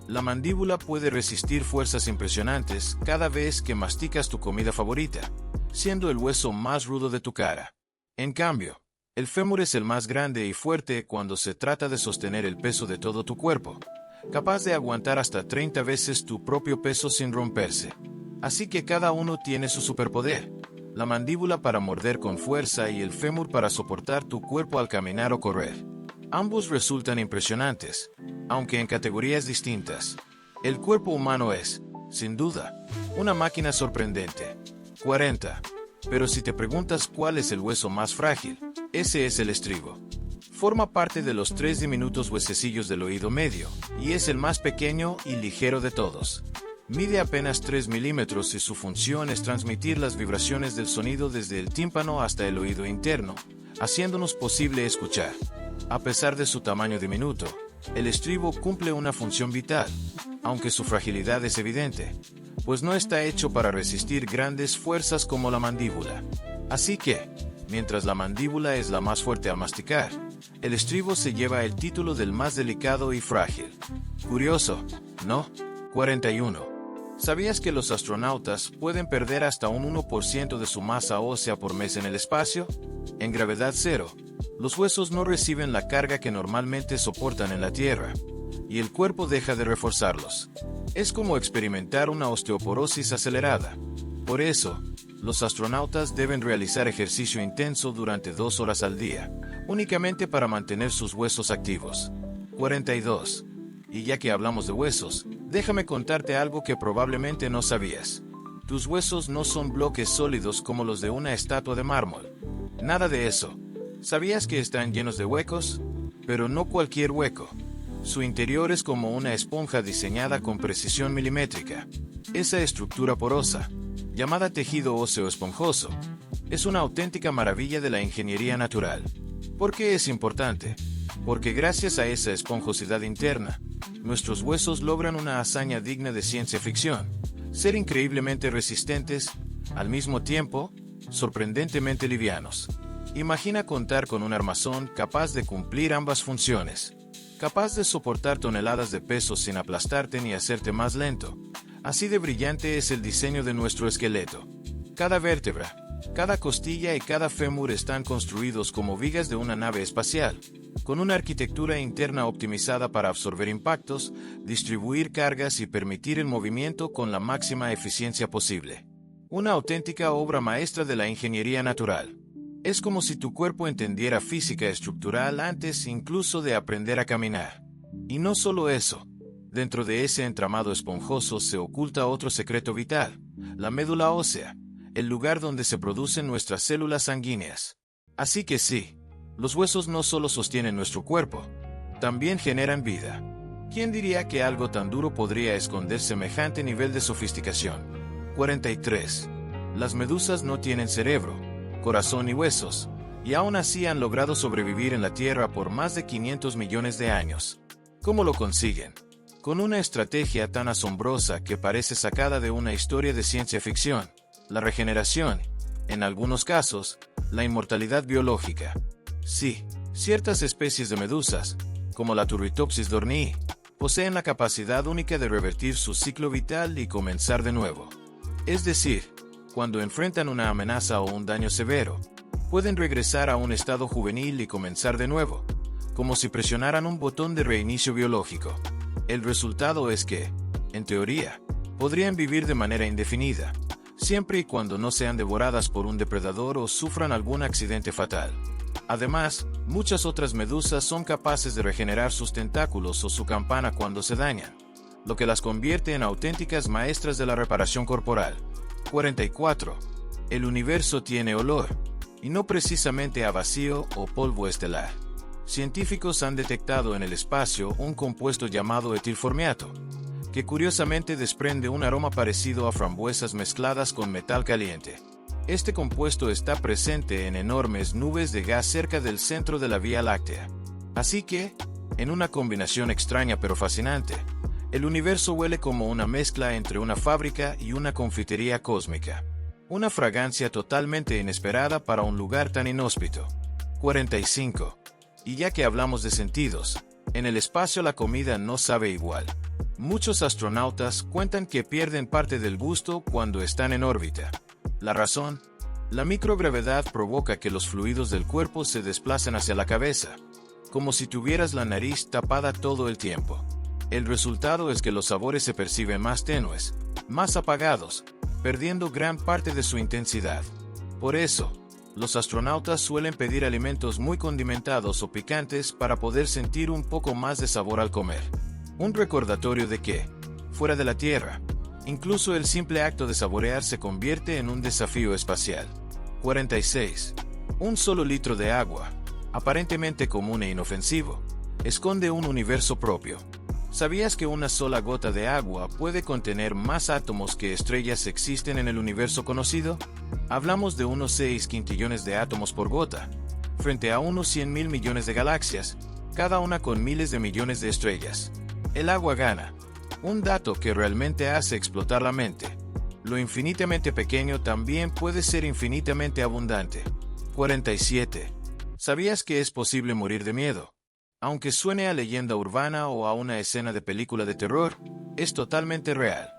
La mandíbula puede resistir fuerzas impresionantes cada vez que masticas tu comida favorita, siendo el hueso más rudo de tu cara. En cambio, el fémur es el más grande y fuerte cuando se trata de sostener el peso de todo tu cuerpo, capaz de aguantar hasta 30 veces tu propio peso sin romperse. Así que cada uno tiene su superpoder: la mandíbula para morder con fuerza y el fémur para soportar tu cuerpo al caminar o correr. Ambos resultan impresionantes, aunque en categorías distintas. El cuerpo humano es, sin duda, una máquina sorprendente. 40. Pero si te preguntas cuál es el hueso más frágil, ese es el estribo. Forma parte de los 3 diminutos huesecillos del oído medio, y es el más pequeño y ligero de todos. Mide apenas 3 milímetros y su función es transmitir las vibraciones del sonido desde el tímpano hasta el oído interno, haciéndonos posible escuchar. A pesar de su tamaño diminuto, el estribo cumple una función vital, aunque su fragilidad es evidente, pues no está hecho para resistir grandes fuerzas como la mandíbula. Así que, mientras la mandíbula es la más fuerte al masticar, el estribo se lleva el título del más delicado y frágil. Curioso, ¿no? 41. ¿Sabías que los astronautas pueden perder hasta un 1% de su masa ósea por mes en el espacio? En gravedad cero, Los huesos no reciben la carga que normalmente soportan en la tierra, y el cuerpo deja de reforzarlos. Es como experimentar una osteoporosis acelerada. Por eso, los astronautas deben realizar ejercicio intenso durante 2 horas al día, únicamente para mantener sus huesos activos. 42. Y ya que hablamos de huesos, déjame contarte algo que probablemente no sabías. Tus huesos no son bloques sólidos como los de una estatua de mármol. Nada de eso. ¿Sabías que están llenos de huecos? Pero no cualquier hueco. Su interior es como una esponja diseñada con precisión milimétrica. Esa estructura porosa, llamada tejido óseo esponjoso, es una auténtica maravilla de la ingeniería natural. ¿Por qué es importante? Porque gracias a esa esponjosidad interna, nuestros huesos logran una hazaña digna de ciencia ficción: ser increíblemente resistentes, al mismo tiempo, sorprendentemente livianos. Imagina contar con un armazón capaz de cumplir ambas funciones, capaz de soportar toneladas de peso sin aplastarte ni hacerte más lento. Así de brillante es el diseño de nuestro esqueleto. Cada vértebra, cada costilla y cada fémur están construidos como vigas de una nave espacial, con una arquitectura interna optimizada para absorber impactos, distribuir cargas y permitir el movimiento con la máxima eficiencia posible. Una auténtica obra maestra de la ingeniería natural. Es como si tu cuerpo entendiera física estructural antes incluso de aprender a caminar. Y no solo eso. Dentro de ese entramado esponjoso se oculta otro secreto vital: la médula ósea, el lugar donde se producen nuestras células sanguíneas. Así que sí, los huesos no solo sostienen nuestro cuerpo, también generan vida. ¿Quién diría que algo tan duro podría esconder semejante nivel de sofisticación? 43. Las medusas no tienen cerebro, corazón y huesos, y aún así han logrado sobrevivir en la Tierra por más de 500 millones de años. ¿Cómo lo consiguen? Con una estrategia tan asombrosa que parece sacada de una historia de ciencia ficción: la regeneración, en algunos casos, la inmortalidad biológica. Sí, ciertas especies de medusas, como la Turritopsis dohrnii, poseen la capacidad única de revertir su ciclo vital y comenzar de nuevo. Es decir, cuando enfrentan una amenaza o un daño severo, pueden regresar a un estado juvenil y comenzar de nuevo, como si presionaran un botón de reinicio biológico. El resultado es que, en teoría, podrían vivir de manera indefinida, siempre y cuando no sean devoradas por un depredador o sufran algún accidente fatal. Además, muchas otras medusas son capaces de regenerar sus tentáculos o su campana cuando se dañan, lo que las convierte en auténticas maestras de la reparación corporal. 44. El universo tiene olor, y no precisamente a vacío o polvo estelar. Científicos han detectado en el espacio un compuesto llamado etilformiato, que curiosamente desprende un aroma parecido a frambuesas mezcladas con metal caliente. Este compuesto está presente en enormes nubes de gas cerca del centro de la Vía Láctea. Así que, en una combinación extraña pero fascinante, el universo huele como una mezcla entre una fábrica y una confitería cósmica. Una fragancia totalmente inesperada para un lugar tan inhóspito. 45. Y ya que hablamos de sentidos, en el espacio la comida no sabe igual. Muchos astronautas cuentan que pierden parte del gusto cuando están en órbita. La razón: la microgravedad provoca que los fluidos del cuerpo se desplacen hacia la cabeza, como si tuvieras la nariz tapada todo el tiempo. El resultado es que los sabores se perciben más tenues, más apagados, perdiendo gran parte de su intensidad. Por eso, los astronautas suelen pedir alimentos muy condimentados o picantes para poder sentir un poco más de sabor al comer. Un recordatorio de que, fuera de la Tierra, incluso el simple acto de saborear se convierte en un desafío espacial. 46. Un solo litro de agua, aparentemente común e inofensivo, esconde un universo propio. ¿Sabías que una sola gota de agua puede contener más átomos que estrellas existen en el universo conocido? Hablamos de unos 6 quintillones de átomos por gota, frente a unos 100.000 millones de galaxias, cada una con miles de millones de estrellas. El agua gana. Un dato que realmente hace explotar la mente. Lo infinitamente pequeño también puede ser infinitamente abundante. 47. ¿Sabías que es posible morir de miedo? Aunque suene a leyenda urbana o a una escena de película de terror, es totalmente real.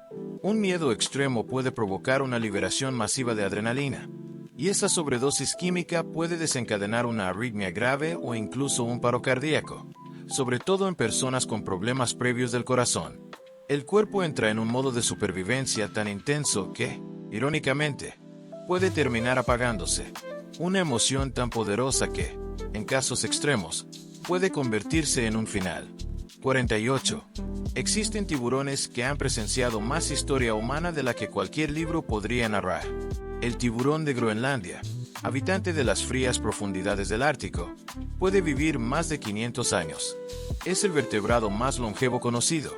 Un miedo extremo puede provocar una liberación masiva de adrenalina, y esa sobredosis química puede desencadenar una arritmia grave o incluso un paro cardíaco, sobre todo en personas con problemas previos del corazón. El cuerpo entra en un modo de supervivencia tan intenso que, irónicamente, puede terminar apagándose. Una emoción tan poderosa que, en casos extremos, puede convertirse en un final. 48. Existen tiburones que han presenciado más historia humana de la que cualquier libro podría narrar. El tiburón de Groenlandia, habitante de las frías profundidades del Ártico, puede vivir más de 500 años. Es el vertebrado más longevo conocido,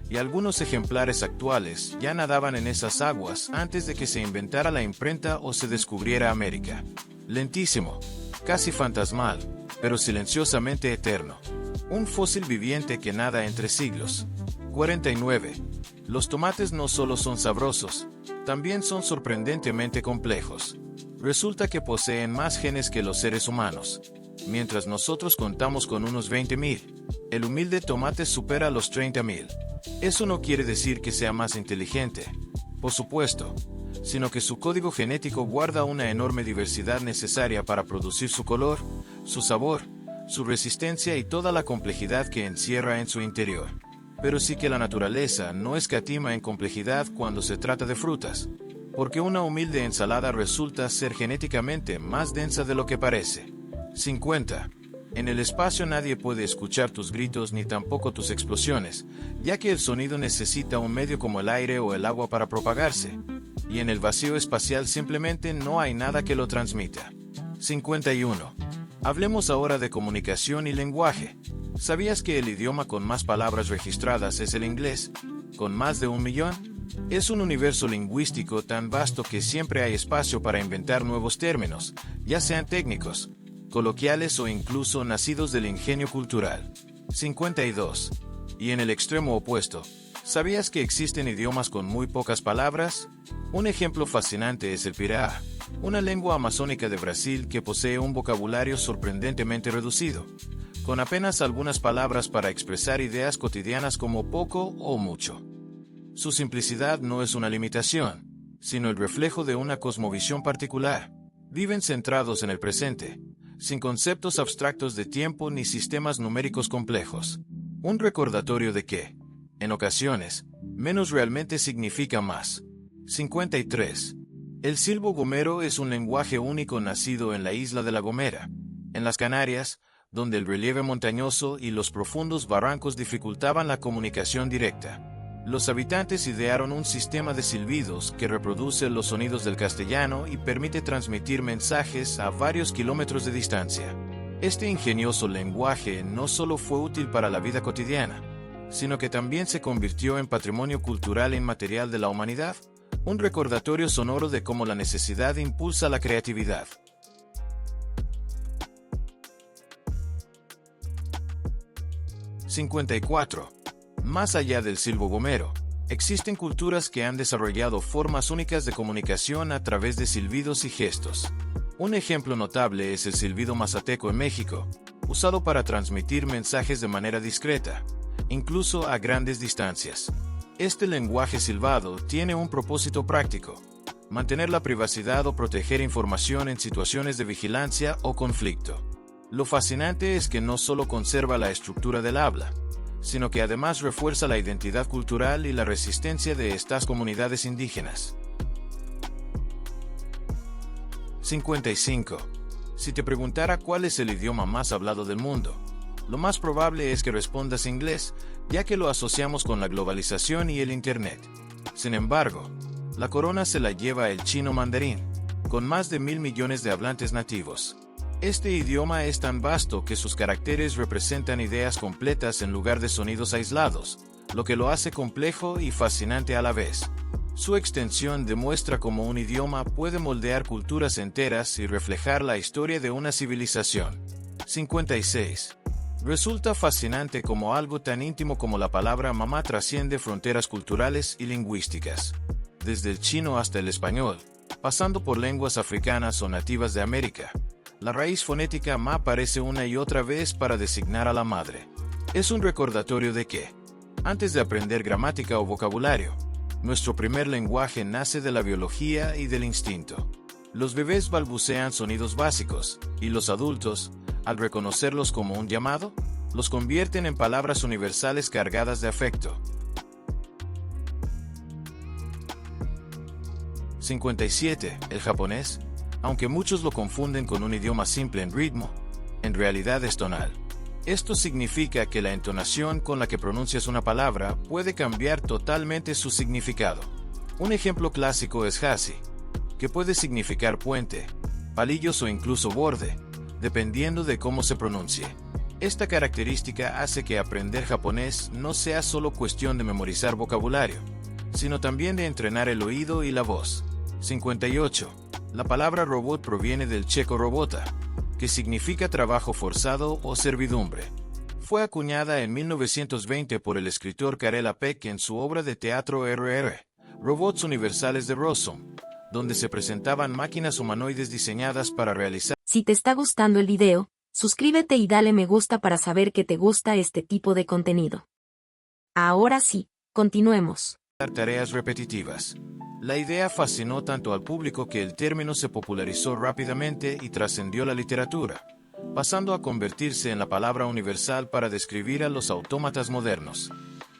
y algunos ejemplares actuales ya nadaban en esas aguas antes de que se inventara la imprenta o se descubriera América. Lentísimo, casi fantasmal, pero silenciosamente eterno. Un fósil viviente que nada entre siglos. 49. Los tomates no solo son sabrosos, también son sorprendentemente complejos. Resulta que poseen más genes que los seres humanos. Mientras nosotros contamos con unos 20.000, el humilde tomate supera los 30.000. Eso no quiere decir que sea más inteligente, por supuesto, sino que su código genético guarda una enorme diversidad necesaria para producir su color, su sabor, su resistencia y toda la complejidad que encierra en su interior. Pero sí que la naturaleza no escatima en complejidad cuando se trata de frutas, porque una humilde ensalada resulta ser genéticamente más densa de lo que parece. 50. En el espacio nadie puede escuchar tus gritos ni tampoco tus explosiones, ya que el sonido necesita un medio como el aire o el agua para propagarse, y en el vacío espacial simplemente no hay nada que lo transmita. 51. Hablemos ahora de comunicación y lenguaje. ¿Sabías que el idioma con más palabras registradas es el inglés, con más de 1 millón? Es un universo lingüístico tan vasto que siempre hay espacio para inventar nuevos términos, ya sean técnicos, coloquiales o incluso nacidos del ingenio cultural. 52. Y en el extremo opuesto, ¿sabías que existen idiomas con muy pocas palabras? Un ejemplo fascinante es el Piraá, una lengua amazónica de Brasil que posee un vocabulario sorprendentemente reducido, con apenas algunas palabras para expresar ideas cotidianas como poco o mucho. Su simplicidad no es una limitación, sino el reflejo de una cosmovisión particular. Viven centrados en el presente, sin conceptos abstractos de tiempo ni sistemas numéricos complejos. Un recordatorio de que, en ocasiones, menos realmente significa más. 53. El silbo gomero es un lenguaje único nacido en la isla de La Gomera, en las Canarias, donde el relieve montañoso y los profundos barrancos dificultaban la comunicación directa. Los habitantes idearon un sistema de silbidos que reproduce los sonidos del castellano y permite transmitir mensajes a varios kilómetros de distancia. Este ingenioso lenguaje no solo fue útil para la vida cotidiana, sino que también se convirtió en patrimonio cultural inmaterial de la humanidad, un recordatorio sonoro de cómo la necesidad impulsa la creatividad. 54. Más allá del silbo gomero, existen culturas que han desarrollado formas únicas de comunicación a través de silbidos y gestos. Un ejemplo notable es el silbido mazateco en México, usado para transmitir mensajes de manera discreta, incluso a grandes distancias. Este lenguaje silbado tiene un propósito práctico: mantener la privacidad o proteger información en situaciones de vigilancia o conflicto. Lo fascinante es que no solo conserva la estructura del habla, sino que además refuerza la identidad cultural y la resistencia de estas comunidades indígenas. 55. Si te preguntara cuál es el idioma más hablado del mundo, lo más probable es que respondas inglés, ya que lo asociamos con la globalización y el Internet. Sin embargo, la corona se la lleva el chino mandarín, con más de 1.000 millones de hablantes nativos. Este idioma es tan vasto que sus caracteres representan ideas completas en lugar de sonidos aislados, lo que lo hace complejo y fascinante a la vez. Su extensión demuestra cómo un idioma puede moldear culturas enteras y reflejar la historia de una civilización. 56. Resulta fascinante cómo algo tan íntimo como la palabra mamá trasciende fronteras culturales y lingüísticas. Desde el chino hasta el español, pasando por lenguas africanas o nativas de América, la raíz fonética ma aparece una y otra vez para designar a la madre. Es un recordatorio de que, antes de aprender gramática o vocabulario, nuestro primer lenguaje nace de la biología y del instinto. Los bebés balbucean sonidos básicos, y los adultos, al reconocerlos como un llamado, los convierten en palabras universales cargadas de afecto. 57. El japonés, aunque muchos lo confunden con un idioma simple en ritmo, en realidad es tonal. Esto significa que la entonación con la que pronuncias una palabra puede cambiar totalmente su significado. Un ejemplo clásico es hashi, que puede significar puente, palillos o incluso borde, dependiendo de cómo se pronuncie. Esta característica hace que aprender japonés no sea solo cuestión de memorizar vocabulario, sino también de entrenar el oído y la voz. 58. La palabra robot proviene del checo robota, que significa trabajo forzado o servidumbre. Fue acuñada en 1920 por el escritor Karel Apek en su obra de teatro RR, Robots Universales de Rossum, donde se presentaban máquinas humanoides diseñadas para realizar. Si te está gustando el video, suscríbete y dale me gusta para saber que te gusta este tipo de contenido. Ahora sí, continuemos. Tareas repetitivas. La idea fascinó tanto al público que el término se popularizó rápidamente y trascendió la literatura, pasando a convertirse en la palabra universal para describir a los autómatas modernos.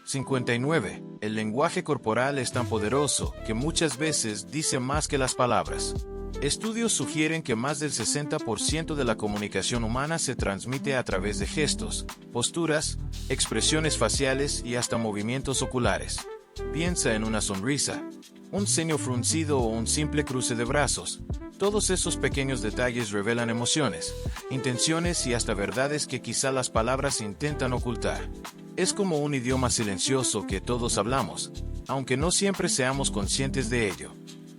59. El lenguaje corporal es tan poderoso que muchas veces dice más que las palabras. Estudios sugieren que más del 60% de la comunicación humana se transmite a través de gestos, posturas, expresiones faciales y hasta movimientos oculares. Piensa en una sonrisa, un ceño fruncido o un simple cruce de brazos. Todos esos pequeños detalles revelan emociones, intenciones y hasta verdades que quizá las palabras intentan ocultar. Es como un idioma silencioso que todos hablamos, aunque no siempre seamos conscientes de ello.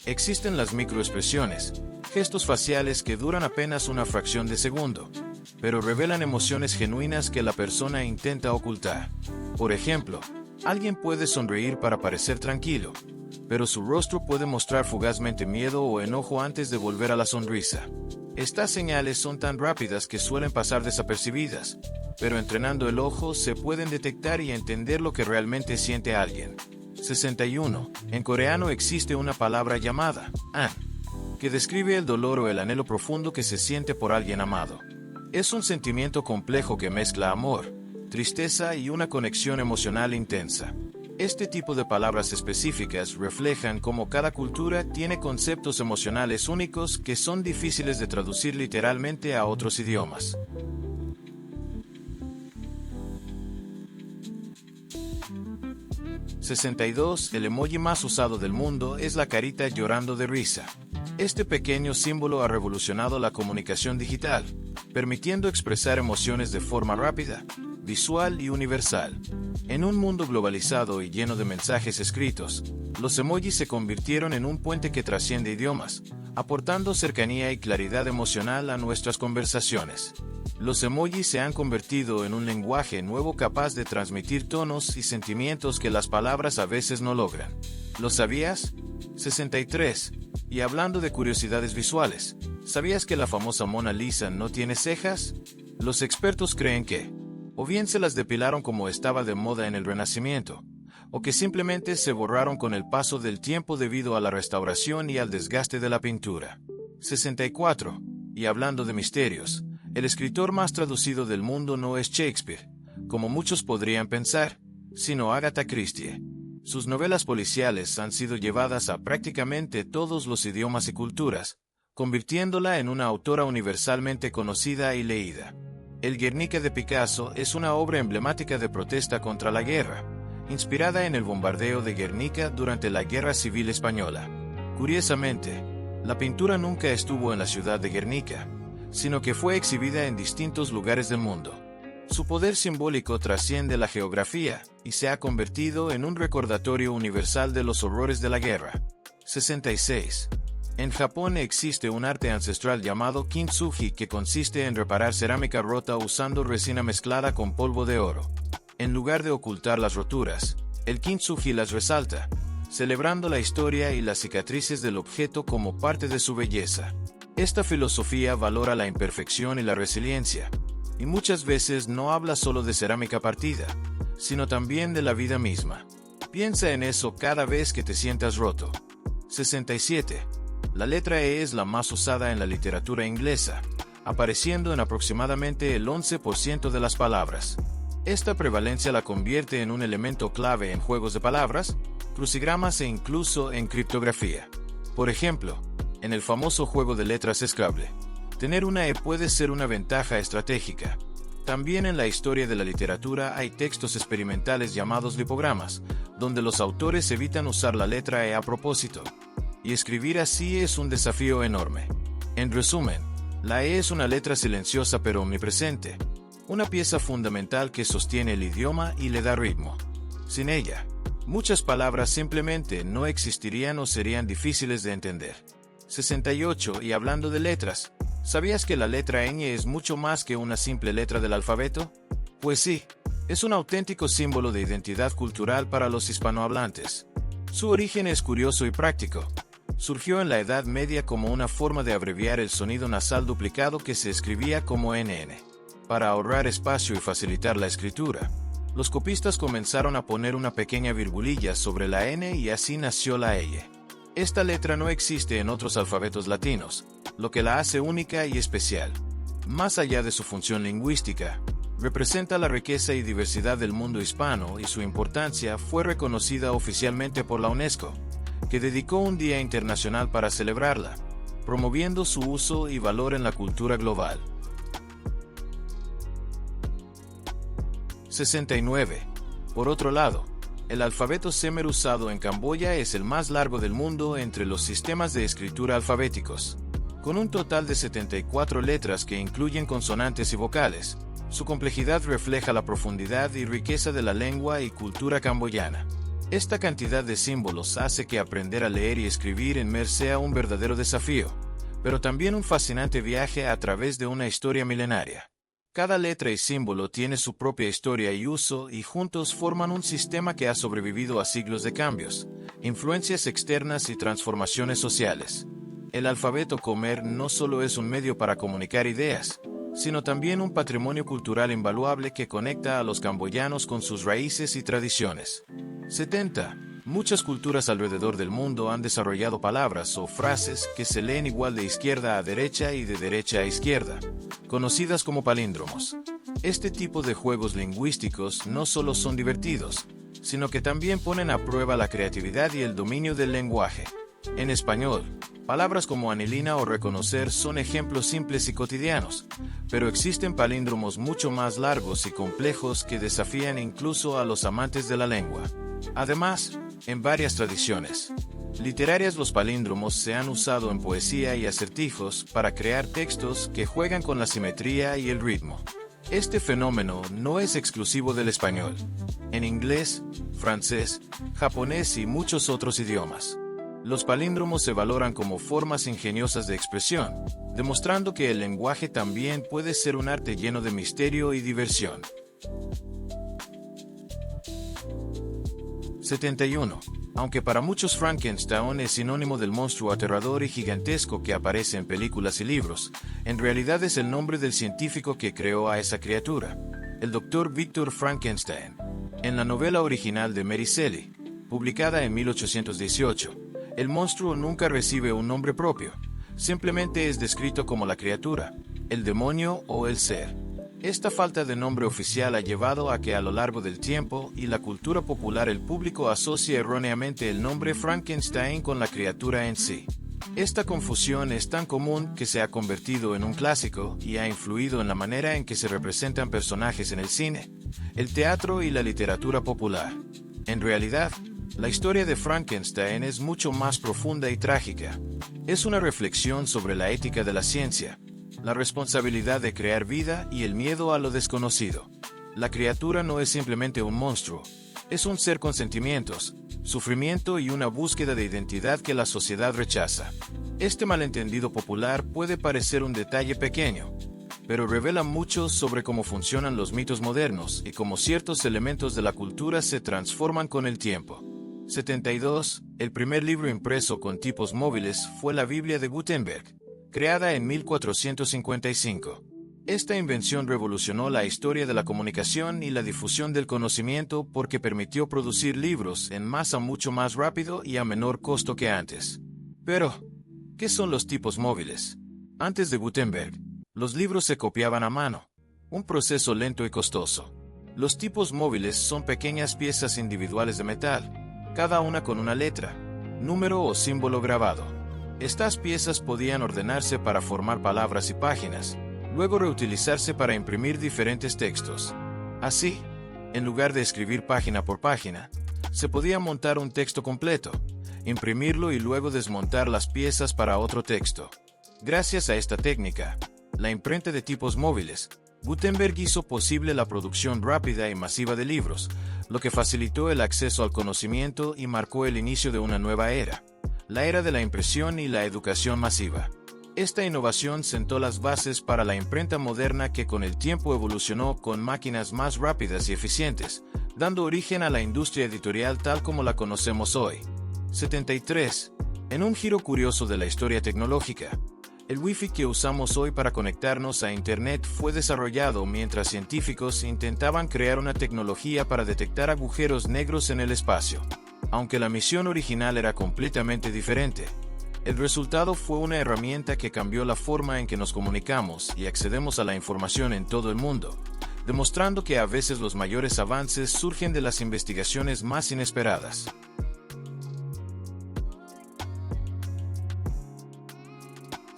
Existen las microexpresiones, gestos faciales que duran apenas una fracción de segundo, pero revelan emociones genuinas que la persona intenta ocultar. Por ejemplo, alguien puede sonreír para parecer tranquilo, pero su rostro puede mostrar fugazmente miedo o enojo antes de volver a la sonrisa. Estas señales son tan rápidas que suelen pasar desapercibidas, pero entrenando el ojo se pueden detectar y entender lo que realmente siente alguien. 61. En coreano existe una palabra llamada an, que describe el dolor o el anhelo profundo que se siente por alguien amado. Es un sentimiento complejo que mezcla amor, tristeza y una conexión emocional intensa. Este tipo de palabras específicas reflejan cómo cada cultura tiene conceptos emocionales únicos que son difíciles de traducir literalmente a otros idiomas. (62) El emoji más usado del mundo es la carita llorando de risa. Este pequeño símbolo ha revolucionado la comunicación digital, permitiendo expresar emociones de forma rápida, visual y universal. En un mundo globalizado y lleno de mensajes escritos, los emojis se convirtieron en un puente que trasciende idiomas, aportando cercanía y claridad emocional a nuestras conversaciones. Los emojis se han convertido en un lenguaje nuevo capaz de transmitir tonos y sentimientos que las palabras a veces no logran. ¿Lo sabías? 63. Y hablando de curiosidades visuales, ¿sabías que la famosa Mona Lisa no tiene cejas? Los expertos creen que, o bien se las depilaron como estaba de moda en el Renacimiento, o que simplemente se borraron con el paso del tiempo debido a la restauración y al desgaste de la pintura. 64. Y hablando de misterios, el escritor más traducido del mundo no es Shakespeare, como muchos podrían pensar, sino Agatha Christie. Sus novelas policiales han sido llevadas a prácticamente todos los idiomas y culturas, convirtiéndola en una autora universalmente conocida y leída. El Guernica de Picasso es una obra emblemática de protesta contra la guerra, inspirada en el bombardeo de Guernica durante la Guerra Civil Española. Curiosamente, la pintura nunca estuvo en la ciudad de Guernica, sino que fue exhibida en distintos lugares del mundo. Su poder simbólico trasciende la geografía y se ha convertido en un recordatorio universal de los horrores de la guerra. 66. En Japón existe un arte ancestral llamado kintsugi que consiste en reparar cerámica rota usando resina mezclada con polvo de oro. En lugar de ocultar las roturas, el kintsugi las resalta, celebrando la historia y las cicatrices del objeto como parte de su belleza. Esta filosofía valora la imperfección y la resiliencia, y muchas veces no habla solo de cerámica partida, sino también de la vida misma. Piensa en eso cada vez que te sientas roto. 67. La letra E es la más usada en la literatura inglesa, apareciendo en aproximadamente el 11% de las palabras. Esta prevalencia la convierte en un elemento clave en juegos de palabras, crucigramas e incluso en criptografía. Por ejemplo, en el famoso juego de letras Scrabble, tener una E puede ser una ventaja estratégica. También en la historia de la literatura hay textos experimentales llamados lipogramas, donde los autores evitan usar la letra E a propósito. Y escribir así es un desafío enorme. En resumen, la E es una letra silenciosa pero omnipresente, una pieza fundamental que sostiene el idioma y le da ritmo. Sin ella, muchas palabras simplemente no existirían o serían difíciles de entender. 68. Y hablando de letras, ¿sabías que la letra ñ es mucho más que una simple letra del alfabeto? Pues sí, es un auténtico símbolo de identidad cultural para los hispanohablantes. Su origen es curioso y práctico. Surgió en la Edad Media como una forma de abreviar el sonido nasal duplicado que se escribía como NN. Para ahorrar espacio y facilitar la escritura, los copistas comenzaron a poner una pequeña virgulilla sobre la N y así nació la Y. Esta letra no existe en otros alfabetos latinos, lo que la hace única y especial. Más allá de su función lingüística, representa la riqueza y diversidad del mundo hispano y su importancia fue reconocida oficialmente por la UNESCO, que dedicó un día internacional para celebrarla, promoviendo su uso y valor en la cultura global. 69. Por otro lado, el alfabeto Semer usado en Camboya es el más largo del mundo entre los sistemas de escritura alfabéticos. Con un total de 74 letras que incluyen consonantes y vocales, su complejidad refleja la profundidad y riqueza de la lengua y cultura camboyana. Esta cantidad de símbolos hace que aprender a leer y escribir en Mer sea un verdadero desafío, pero también un fascinante viaje a través de una historia milenaria. Cada letra y símbolo tiene su propia historia y uso y juntos forman un sistema que ha sobrevivido a siglos de cambios, influencias externas y transformaciones sociales. El alfabeto Khmer no solo es un medio para comunicar ideas, sino también un patrimonio cultural invaluable que conecta a los camboyanos con sus raíces y tradiciones. 70. Muchas culturas alrededor del mundo han desarrollado palabras o frases que se leen igual de izquierda a derecha y de derecha a izquierda, conocidas como palíndromos. Este tipo de juegos lingüísticos no solo son divertidos, sino que también ponen a prueba la creatividad y el dominio del lenguaje. En español, palabras como anilina o reconocer son ejemplos simples y cotidianos, pero existen palíndromos mucho más largos y complejos que desafían incluso a los amantes de la lengua. Además, en varias tradiciones literarias los palíndromos se han usado en poesía y acertijos para crear textos que juegan con la simetría y el ritmo. Este fenómeno no es exclusivo del español. En inglés, francés, japonés y muchos otros idiomas, los palíndromos se valoran como formas ingeniosas de expresión, demostrando que el lenguaje también puede ser un arte lleno de misterio y diversión. 71. Aunque para muchos Frankenstein es sinónimo del monstruo aterrador y gigantesco que aparece en películas y libros, en realidad es el nombre del científico que creó a esa criatura, el Dr. Victor Frankenstein. En la novela original de Mary Shelley, publicada en 1818, el monstruo nunca recibe un nombre propio, simplemente es descrito como la criatura, el demonio o el ser. Esta falta de nombre oficial ha llevado a que a lo largo del tiempo y la cultura popular el público asocie erróneamente el nombre Frankenstein con la criatura en sí. Esta confusión es tan común que se ha convertido en un clásico y ha influido en la manera en que se representan personajes en el cine, el teatro y la literatura popular. En realidad, la historia de Frankenstein es mucho más profunda y trágica. Es una reflexión sobre la ética de la ciencia, la responsabilidad de crear vida y el miedo a lo desconocido. La criatura no es simplemente un monstruo, es un ser con sentimientos, sufrimiento y una búsqueda de identidad que la sociedad rechaza. Este malentendido popular puede parecer un detalle pequeño, pero revela mucho sobre cómo funcionan los mitos modernos y cómo ciertos elementos de la cultura se transforman con el tiempo. 72. El primer libro impreso con tipos móviles fue la Biblia de Gutenberg, creada en 1455. Esta invención revolucionó la historia de la comunicación y la difusión del conocimiento porque permitió producir libros en masa mucho más rápido y a menor costo que antes. Pero, ¿Qué son los tipos móviles? Antes de Gutenberg, los libros se copiaban a mano, un proceso lento y costoso. Los tipos móviles son pequeñas piezas individuales de metal, cada una con una letra, número o símbolo grabado. Estas piezas podían ordenarse para formar palabras y páginas, luego reutilizarse para imprimir diferentes textos. Así, en lugar de escribir página por página, se podía montar un texto completo, imprimirlo y luego desmontar las piezas para otro texto. Gracias a esta técnica, la imprenta de tipos móviles, Gutenberg hizo posible la producción rápida y masiva de libros, lo que facilitó el acceso al conocimiento y marcó el inicio de una nueva era, la era de la impresión y la educación masiva. Esta innovación sentó las bases para la imprenta moderna que con el tiempo evolucionó con máquinas más rápidas y eficientes, dando origen a la industria editorial tal como la conocemos hoy. 73. En un giro curioso de la historia tecnológica, el Wi-Fi que usamos hoy para conectarnos a Internet fue desarrollado mientras científicos intentaban crear una tecnología para detectar agujeros negros en el espacio. Aunque la misión original era completamente diferente, el resultado fue una herramienta que cambió la forma en que nos comunicamos y accedemos a la información en todo el mundo, demostrando que a veces los mayores avances surgen de las investigaciones más inesperadas.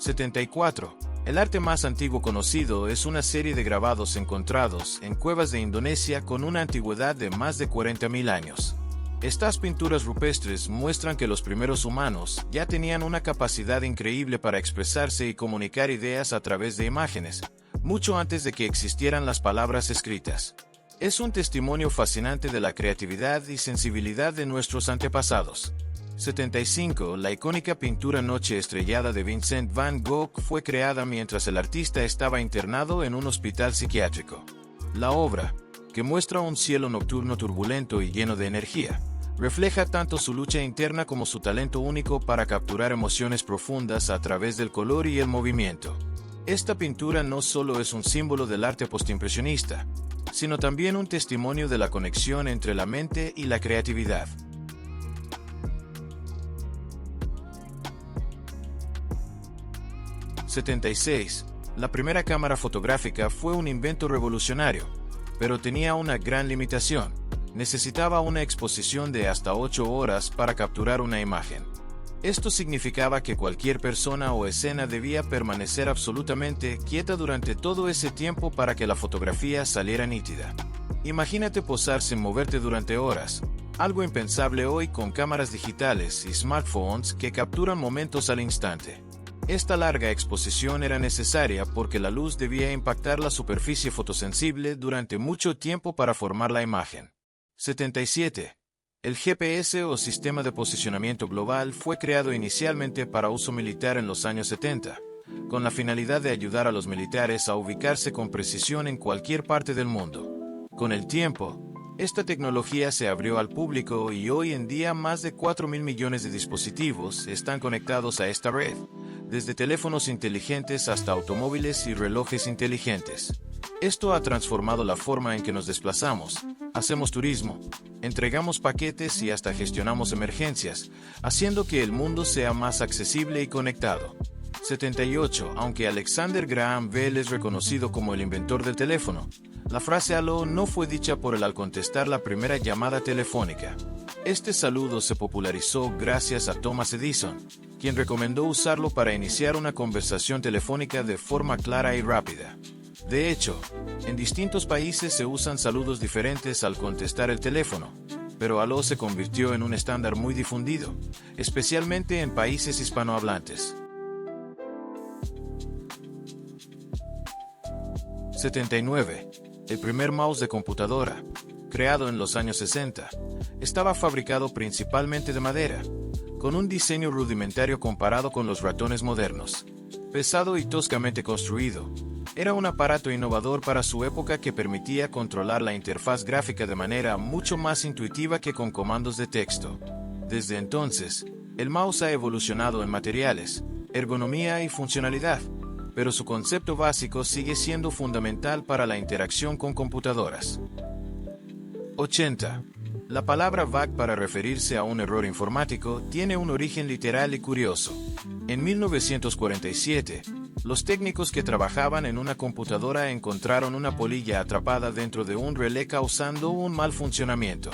74. El arte más antiguo conocido es una serie de grabados encontrados en cuevas de Indonesia con una antigüedad de más de 40.000 años. Estas pinturas rupestres muestran que los primeros humanos ya tenían una capacidad increíble para expresarse y comunicar ideas a través de imágenes, mucho antes de que existieran las palabras escritas. Es un testimonio fascinante de la creatividad y sensibilidad de nuestros antepasados. 75. La icónica pintura Noche Estrellada de Vincent van Gogh fue creada mientras el artista estaba internado en un hospital psiquiátrico. La obra, que muestra un cielo nocturno turbulento y lleno de energía, refleja tanto su lucha interna como su talento único para capturar emociones profundas a través del color y el movimiento. Esta pintura no solo es un símbolo del arte postimpresionista, sino también un testimonio de la conexión entre la mente y la creatividad. 76. La primera cámara fotográfica fue un invento revolucionario, pero tenía una gran limitación. Necesitaba una exposición de hasta 8 horas para capturar una imagen. Esto significaba que cualquier persona o escena debía permanecer absolutamente quieta durante todo ese tiempo para que la fotografía saliera nítida. Imagínate posar sin moverte durante horas, algo impensable hoy con cámaras digitales y smartphones que capturan momentos al instante. Esta larga exposición era necesaria porque la luz debía impactar la superficie fotosensible durante mucho tiempo para formar la imagen. 77. El GPS o Sistema de Posicionamiento Global fue creado inicialmente para uso militar en los años 70, con la finalidad de ayudar a los militares a ubicarse con precisión en cualquier parte del mundo. Con el tiempo, esta tecnología se abrió al público y hoy en día más de 4.000 millones de dispositivos están conectados a esta red, desde teléfonos inteligentes hasta automóviles y relojes inteligentes. Esto ha transformado la forma en que nos desplazamos, hacemos turismo, entregamos paquetes y hasta gestionamos emergencias, haciendo que el mundo sea más accesible y conectado. 78. Aunque Alexander Graham Bell es reconocido como el inventor del teléfono, la frase aló no fue dicha por él al contestar la primera llamada telefónica. Este saludo se popularizó gracias a Thomas Edison, quien recomendó usarlo para iniciar una conversación telefónica de forma clara y rápida. De hecho, en distintos países se usan saludos diferentes al contestar el teléfono, pero aló se convirtió en un estándar muy difundido, especialmente en países hispanohablantes. 79. El primer mouse de computadora, creado en los años 60, estaba fabricado principalmente de madera, con un diseño rudimentario comparado con los ratones modernos. Pesado y toscamente construido, era un aparato innovador para su época que permitía controlar la interfaz gráfica de manera mucho más intuitiva que con comandos de texto. Desde entonces, el mouse ha evolucionado en materiales, ergonomía y funcionalidad, pero su concepto básico sigue siendo fundamental para la interacción con computadoras. 80. La palabra bug para referirse a un error informático tiene un origen literal y curioso. En 1947, los técnicos que trabajaban en una computadora encontraron una polilla atrapada dentro de un relé causando un mal funcionamiento.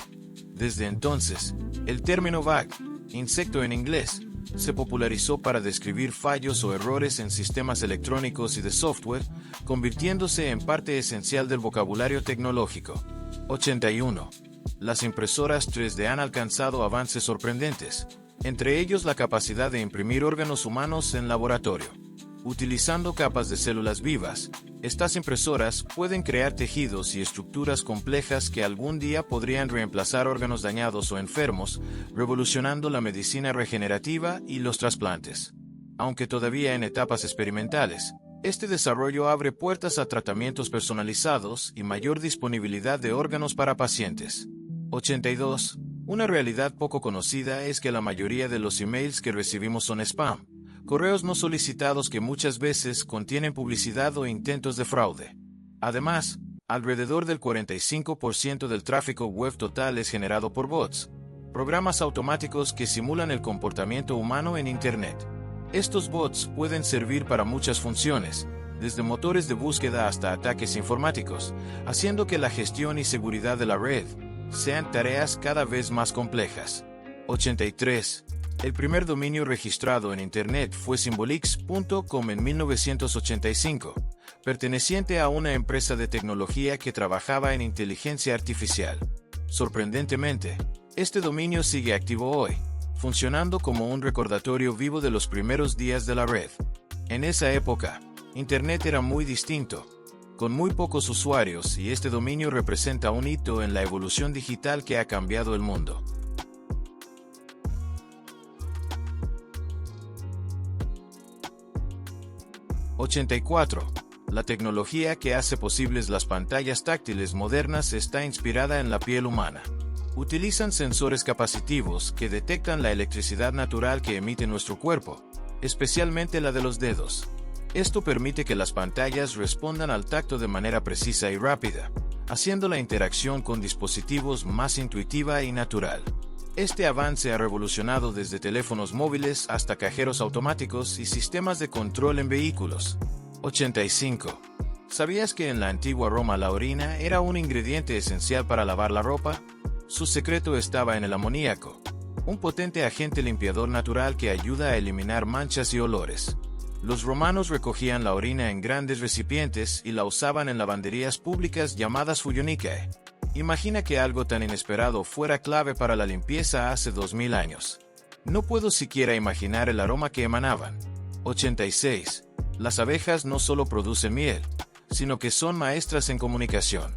Desde entonces, el término bug, insecto en inglés, se popularizó para describir fallos o errores en sistemas electrónicos y de software, convirtiéndose en parte esencial del vocabulario tecnológico. 81. Las impresoras 3D han alcanzado avances sorprendentes, entre ellos la capacidad de imprimir órganos humanos en laboratorio. Utilizando capas de células vivas, estas impresoras pueden crear tejidos y estructuras complejas que algún día podrían reemplazar órganos dañados o enfermos, revolucionando la medicina regenerativa y los trasplantes. Aunque todavía en etapas experimentales, este desarrollo abre puertas a tratamientos personalizados y mayor disponibilidad de órganos para pacientes. 82. Una realidad poco conocida es que la mayoría de los emails que recibimos son spam, correos no solicitados que muchas veces contienen publicidad o intentos de fraude. Además, alrededor del 45% del tráfico web total es generado por bots, programas automáticos que simulan el comportamiento humano en Internet. Estos bots pueden servir para muchas funciones, desde motores de búsqueda hasta ataques informáticos, haciendo que la gestión y seguridad de la red sean tareas cada vez más complejas. 83. El primer dominio registrado en Internet fue Symbolix.com en 1985, perteneciente a una empresa de tecnología que trabajaba en inteligencia artificial. Sorprendentemente, este dominio sigue activo hoy, funcionando como un recordatorio vivo de los primeros días de la red. En esa época, Internet era muy distinto, con muy pocos usuarios, y este dominio representa un hito en la evolución digital que ha cambiado el mundo. #84. La tecnología que hace posibles las pantallas táctiles modernas está inspirada en la piel humana. Utilizan sensores capacitivos que detectan la electricidad natural que emite nuestro cuerpo, especialmente la de los dedos. Esto permite que las pantallas respondan al tacto de manera precisa y rápida, haciendo la interacción con dispositivos más intuitiva y natural. Este avance ha revolucionado desde teléfonos móviles hasta cajeros automáticos y sistemas de control en vehículos. 85. ¿Sabías que en la antigua Roma la orina era un ingrediente esencial para lavar la ropa? Su secreto estaba en el amoníaco, un potente agente limpiador natural que ayuda a eliminar manchas y olores. Los romanos recogían la orina en grandes recipientes y la usaban en lavanderías públicas llamadas Fuyunicae. Imagina que algo tan inesperado fuera clave para la limpieza hace 2000 años. No puedo siquiera imaginar el aroma que emanaban. 86. Las abejas no solo producen miel, sino que son maestras en comunicación.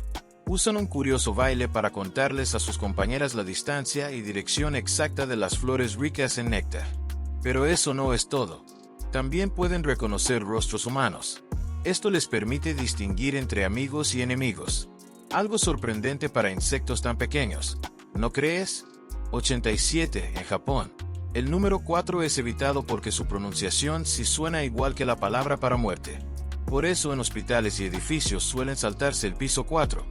Usan un curioso baile para contarles a sus compañeras la distancia y dirección exacta de las flores ricas en néctar. Pero eso no es todo. También pueden reconocer rostros humanos. Esto les permite distinguir entre amigos y enemigos. Algo sorprendente para insectos tan pequeños, ¿no crees? 87. En Japón, el número 4 es evitado porque su pronunciación sí suena igual que la palabra para muerte. Por eso en hospitales y edificios suelen saltarse el piso 4,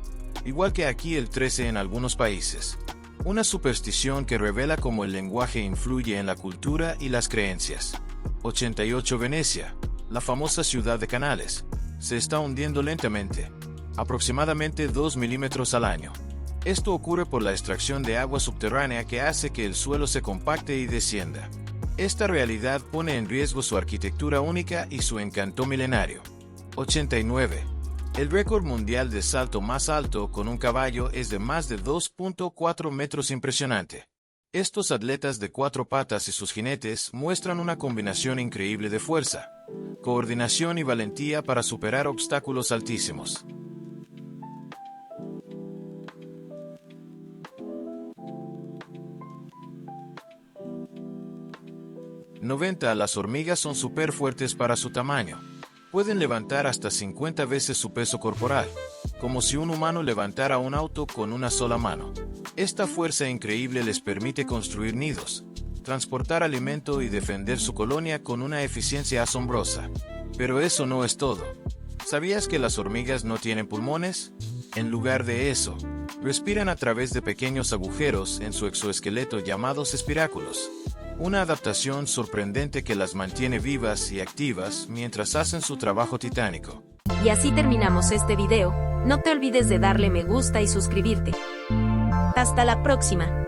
igual que aquí el 13 en algunos países. Una superstición que revela cómo el lenguaje influye en la cultura y las creencias. 88. Venecia, la famosa ciudad de canales, se está hundiendo lentamente, aproximadamente 2 milímetros al año. Esto ocurre por la extracción de agua subterránea que hace que el suelo se compacte y descienda. Esta realidad pone en riesgo su arquitectura única y su encanto milenario. 89. El récord mundial de salto más alto con un caballo es de más de 2.4 metros impresionante. Estos atletas de 4 patas y sus jinetes muestran una combinación increíble de fuerza, coordinación y valentía para superar obstáculos altísimos. #90. Las hormigas son súper fuertes para su tamaño. Pueden levantar hasta 50 veces su peso corporal, como si un humano levantara un auto con una sola mano. Esta fuerza increíble les permite construir nidos, transportar alimento y defender su colonia con una eficiencia asombrosa. Pero eso no es todo. ¿Sabías que las hormigas no tienen pulmones? En lugar de eso, Respiran a través de pequeños agujeros en su exoesqueleto llamados espiráculos. Una adaptación sorprendente que las mantiene vivas y activas mientras hacen su trabajo titánico. Y así terminamos este video. No te olvides de darle me gusta y suscribirte. Hasta la próxima.